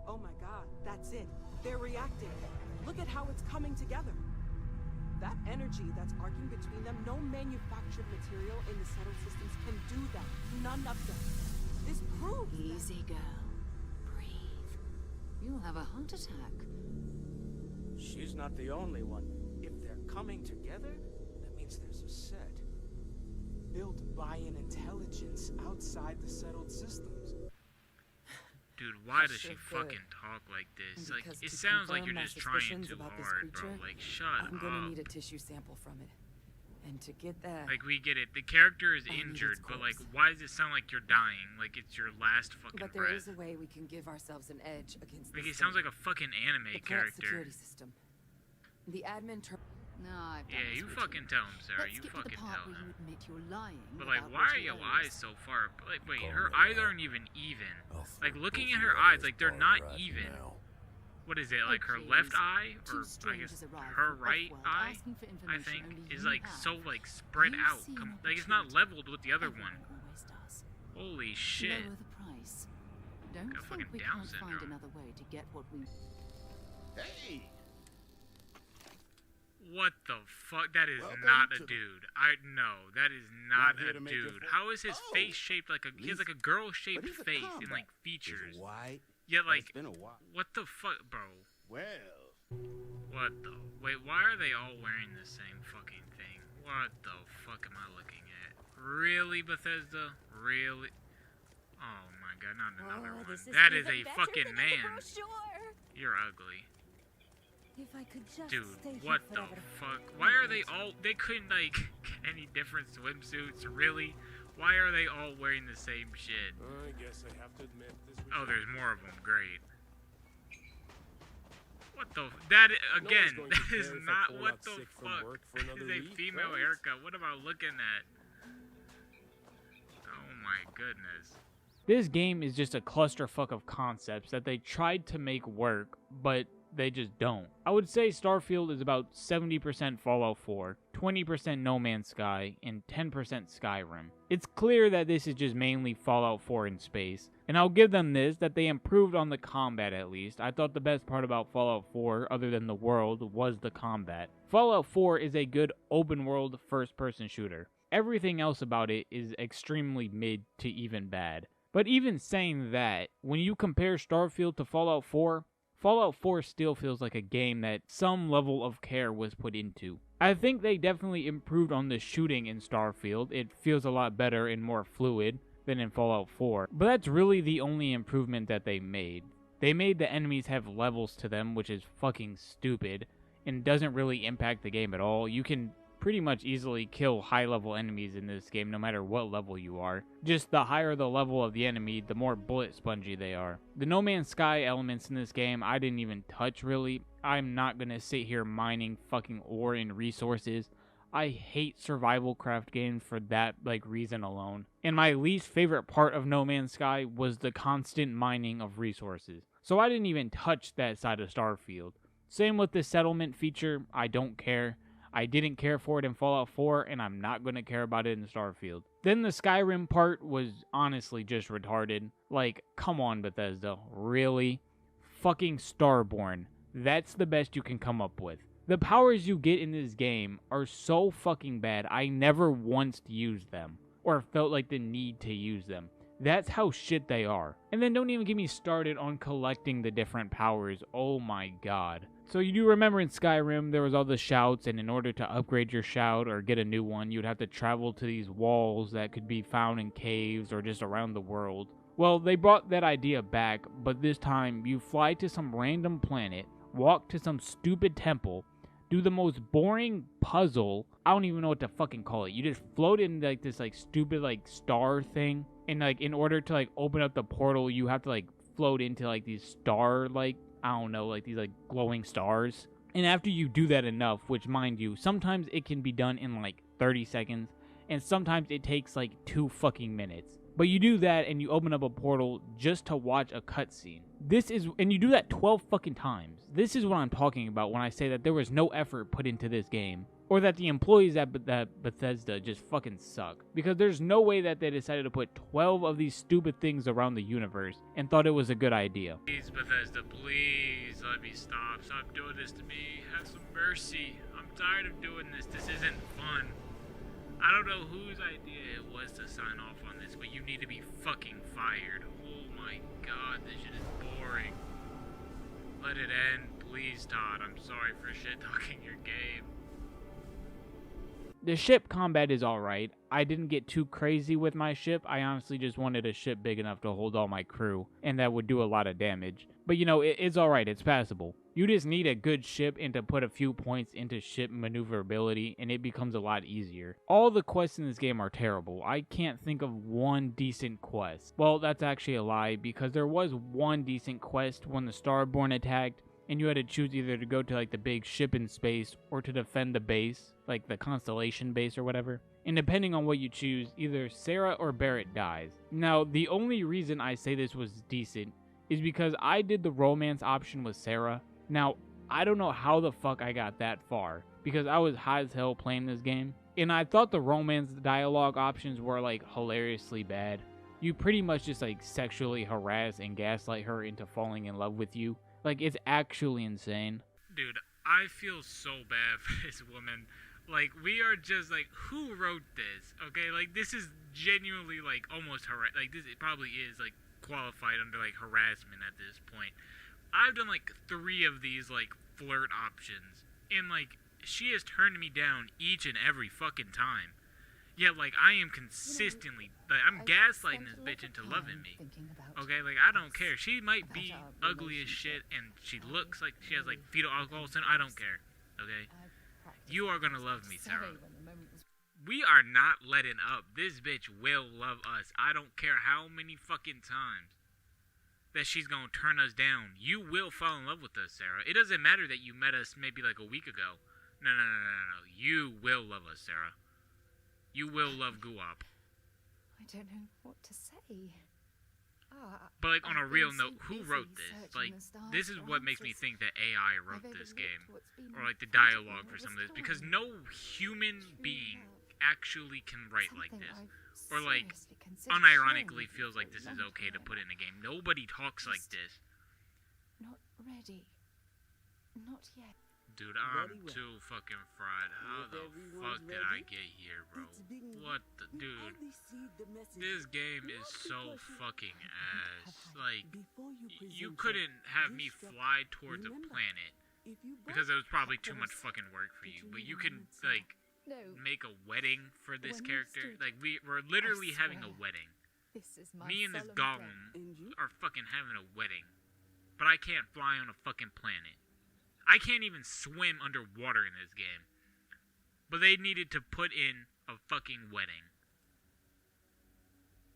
Oh my god, that's it. They're reacting. Look at how it's coming together. That energy that's arcing between them, no manufactured material in the settled systems can do that. None of them. This proves Easy, girl. Breathe. You'll have a heart attack. She's not the only one. If they're coming together, that means there's a set. Built by an intelligence outside the settled systems. Dude, why does she fucking talk like this? Like, it sounds like you're just trying too hard, bro. Like, shut up. I'm gonna need a tissue sample from it. And to get that... Like, we get it. The character is injured, but, like, why does it sound like you're dying? Like, it's your last fucking But there breath. is a way we can give ourselves an edge against Like, this it sounds thing. like a fucking anime The plant character. security system. The admin No, I've done Yeah, this you routine. fucking tell him, Sarah. Let's You get to the fucking part tell where him. you admit you're lying. But, like, about why what are you your always eyes so far? Like, wait, her eyes aren't even even. Like, looking at her eyes, like, they're not even. What is it, like her left eye? Or, I guess, her right eye, I think, is, like, so, like, spread out. Like, it's not leveled with the other one. Holy shit. Lower the price. Don't Got think fucking we Down can't find syndrome. another way to get what we... Hey! What the fuck? That is Welcome not a to the- dude. No, that is Not not here a to make your dude. fa- How is his Oh, face shaped like a... He has like a girl-shaped but he's a face and combat. like features. White, Yeah, like, It's been a while. what the fuck, bro? Well, What the? Wait, why are they all wearing the same fucking thing? What the fuck am I looking at? Really, Bethesda? Really? Oh my god, not another one. That is a fucking man. You're ugly. If I could just Dude, stay here what the forever. fuck? Why are they all... They couldn't, like, get any different swimsuits? Really? Why are they all wearing the same shit? I guess I have to admit this was... Oh, there's more of them. Great. What the... That, again, going to that is care if I not... call What out the sick from fuck? work for This another is a week, female right? haircut. What am I looking at? Oh my goodness. This game is just a clusterfuck of concepts that they tried to make work, but they just don't. I would say Starfield is about 70% Fallout 4, 20% No Man's Sky, and 10% Skyrim. It's clear that this is just mainly Fallout 4 in space, and I'll give them this, that they improved on the combat at least. I thought the best part about Fallout 4, other than the world, was the combat. Fallout 4 is a good open-world first-person shooter. Everything else about it is extremely mid to even bad. But even saying that, when you compare Starfield to Fallout 4, Fallout 4 still feels like a game that some level of care was put into. I think they definitely improved on the shooting in Starfield. It feels a lot better and more fluid than in Fallout 4. But that's really the only improvement that they made. They made the enemies have levels to them, which is fucking stupid, and doesn't really impact the game at all. You can pretty much easily kill high-level enemies in this game no matter what level you are. Just the higher the level of the enemy, the more bullet spongy they are. The No Man's Sky elements in this game I didn't even touch really. I'm not gonna sit here mining fucking ore and resources. I hate survival craft games for that reason alone. And my least favorite part of No Man's Sky was the constant mining of resources. So I didn't even touch that side of Starfield. Same with the settlement feature, I don't care. I didn't care for it in Fallout 4, and I'm not going to care about it in Starfield. Then the Skyrim part was honestly just retarded. Like, come on, Bethesda. Really? Fucking Starborn. That's the best you can come up with. The powers you get in this game are so fucking bad, I never once used them. Or felt like the need to use them. That's how shit they are. And then don't even get me started on collecting the different powers. Oh my god. So you do remember in Skyrim there was all the shouts, and in order to upgrade your shout or get a new one, you'd have to travel to these walls that could be found in caves or just around the world. Well, they brought that idea back, but this time you fly to some random planet, walk to some stupid temple, do the most boring puzzle. I don't even know what to fucking call it. You just float in this stupid star thing, and in order to open up the portal, you have to float into these star I don't know, these glowing stars. And after you do that enough, which mind you, sometimes it can be done in 30 seconds, and sometimes it takes 2 fucking minutes. But you do that and you open up a portal just to watch a cutscene. And you do that 12 fucking times. This is what I'm talking about when I say that there was no effort put into this game. Or that the employees at Bethesda just fucking suck. Because there's no way that they decided to put 12 of these stupid things around the universe and thought it was a good idea. Please, Bethesda, please let me stop. Stop doing this to me. Have some mercy. I'm tired of doing this. This isn't fun. I don't know whose idea it was to sign off on this, but you need to be fucking fired. Oh my god, this shit is boring. Let it end, please, Todd. I'm sorry for shit-talking your game. The ship combat is alright. I didn't get too crazy with my ship. I honestly just wanted a ship big enough to hold all my crew, and that would do a lot of damage. But it's alright, it's passable. You just need a good ship and to put a few points into ship maneuverability, and it becomes a lot easier. All the quests in this game are terrible. I can't think of one decent quest. Well, that's actually a lie, because there was one decent quest when the Starborn attacked, and you had to choose either to go to the big ship in space or to defend the base, the Constellation base or whatever. And depending on what you choose, either Sarah or Barrett dies. Now, the only reason I say this was decent is because I did the romance option with Sarah. Now, I don't know how the fuck I got that far, because I was high as hell playing this game, and I thought the romance dialogue options were hilariously bad. You pretty much just sexually harass and gaslight her into falling in love with you. It's actually insane. Dude, I feel so bad for this woman. We are just who wrote this? Okay, this is genuinely almost this it probably is qualified under like harassment at this point. I've done like 3 of these like flirt options, and like she has turned me down each and every fucking time. Yeah, like I am consistently, like I'm gaslighting this bitch into loving me. Okay, like I don't care. She might be ugly as shit, and she looks like she has like fetal alcohol syndrome. I don't care. Okay, you are gonna love me, Sarah. We are not letting up. This bitch will love us. I don't care how many fucking times that she's gonna turn us down. You will fall in love with us, Sarah. It doesn't matter that you met us maybe like a week ago. No. You will love us, Sarah. You will love Guap. I don't know what to say. But like on a real note, who wrote this? Like this is what makes me think that AI wrote this game, or like the dialogue for some of this, because no human being actually can write like this, or like unironically feels like this is okay to put in a game. Nobody talks like this. Not ready. Not yet. Dude, I'm too fucking fried. How the fuck did I get here, bro? What the dude? This game is so fucking ass. Like, you couldn't have me fly towards a planet because it was probably too much fucking work for you. But you can like make a wedding for this character. Like we're literally having a wedding. Me and this golem are fucking having a wedding, but I can't fly on a fucking planet. I can't even swim underwater in this game. But they needed to put in a fucking wedding.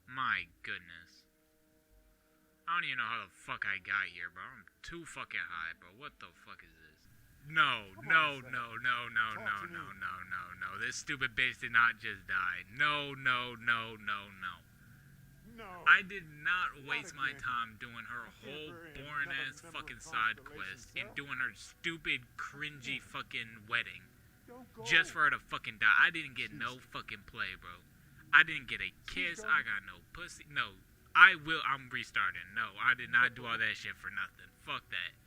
My goodness. I don't even know how the fuck I got here, bro. I'm too fucking high, bro. What the fuck is this? No. This stupid bitch did not just die. No. I did not waste my time doing her whole boring ass fucking side quest and doing her stupid cringy fucking wedding just for her to fucking die. I didn't get no fucking play, bro. I didn't get a kiss. I got no pussy. No. I'm restarting. No, I did not do all that shit for nothing. Fuck that.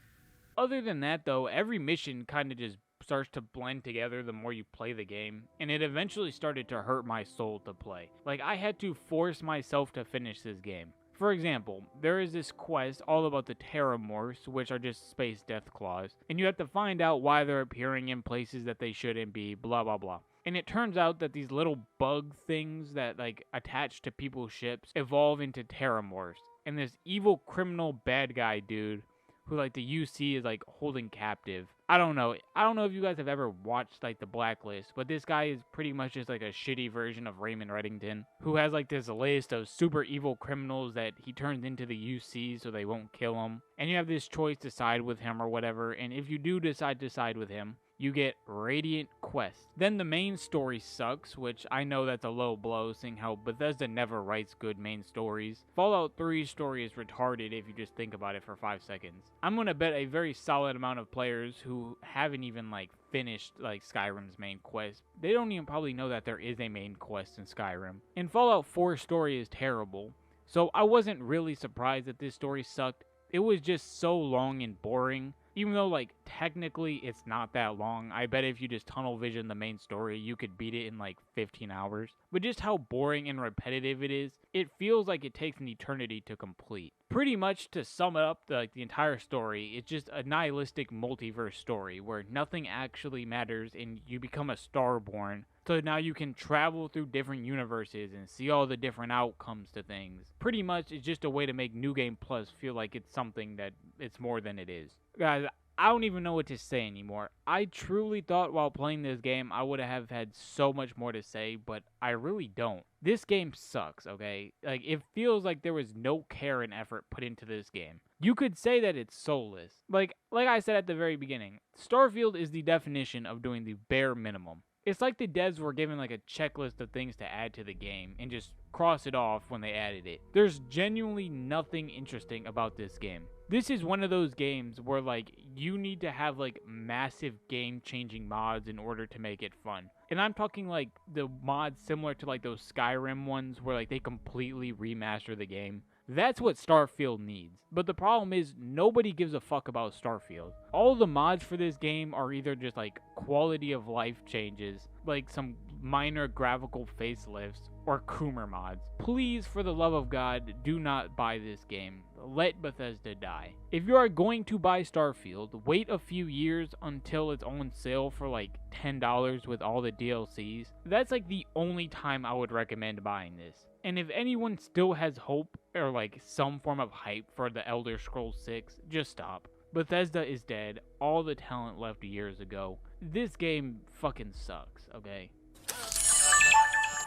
Other than that, though, every mission kind of just starts to blend together the more you play the game, and it eventually started to hurt my soul to play. Like, I had to force myself to finish this game. For example, there is this quest all about the Terramorphs, which are just space deathclaws, and you have to find out why they're appearing in places that they shouldn't be, blah blah blah. And it turns out that these little bug things that like attach to people's ships evolve into Terramorphs, and this evil criminal bad guy dude who like the UC is like holding captive. I don't know if you guys have ever watched like The Blacklist, but this guy is pretty much just like a shitty version of Raymond Reddington, who has like this list of super evil criminals that he turns into the UC so they won't kill him. And you have this choice to side with him or whatever, and if you do decide to side with him, you get Radiant Quest. Then the main story sucks, which I know that's a low blow, seeing how Bethesda never writes good main stories. Fallout 3's story is retarded if you just think about it for 5 seconds. I'm gonna bet a very solid amount of players who haven't even like finished like Skyrim's main quest, they don't even probably know that there is a main quest in Skyrim. And Fallout 4's story is terrible, so I wasn't really surprised that this story sucked. It was just so long and boring. Even though, like, technically it's not that long, I bet if you just tunnel vision the main story, you could beat it in, like, 15 hours. But just how boring and repetitive it is, it feels like it takes an eternity to complete. Pretty much, to sum it up, the entire story, it's just a nihilistic multiverse story where nothing actually matters and you become a Starborn. So now you can travel through different universes and see all the different outcomes to things. Pretty much, it's just a way to make New Game Plus feel like it's something that it's more than it is. Guys, I don't even know what to say anymore. I truly thought while playing this game I would have had so much more to say, but I really don't. This game sucks, okay? Like, it feels like there was no care and effort put into this game. You could say that it's soulless. Like I said at the very beginning, Starfield is the definition of doing the bare minimum. It's like the devs were given like a checklist of things to add to the game and just cross it off when they added it. There's genuinely nothing interesting about this game. This is one of those games where like you need to have like massive game-changing mods in order to make it fun. And I'm talking like the mods similar to like those Skyrim ones where like they completely remaster the game. That's what Starfield needs. But the problem is nobody gives a fuck about Starfield. All the mods for this game are either just like quality of life changes, like some minor graphical facelifts or Coomer mods. Please, for the love of God, do not buy this game. Let Bethesda die. If you are going to buy Starfield, wait a few years until it's on sale for like $10 with all the DLCs. That's like the only time I would recommend buying this. And if anyone still has hope or like some form of hype for the Elder Scrolls 6, just stop. Bethesda is dead. All the talent left years ago. This game fucking sucks, okay?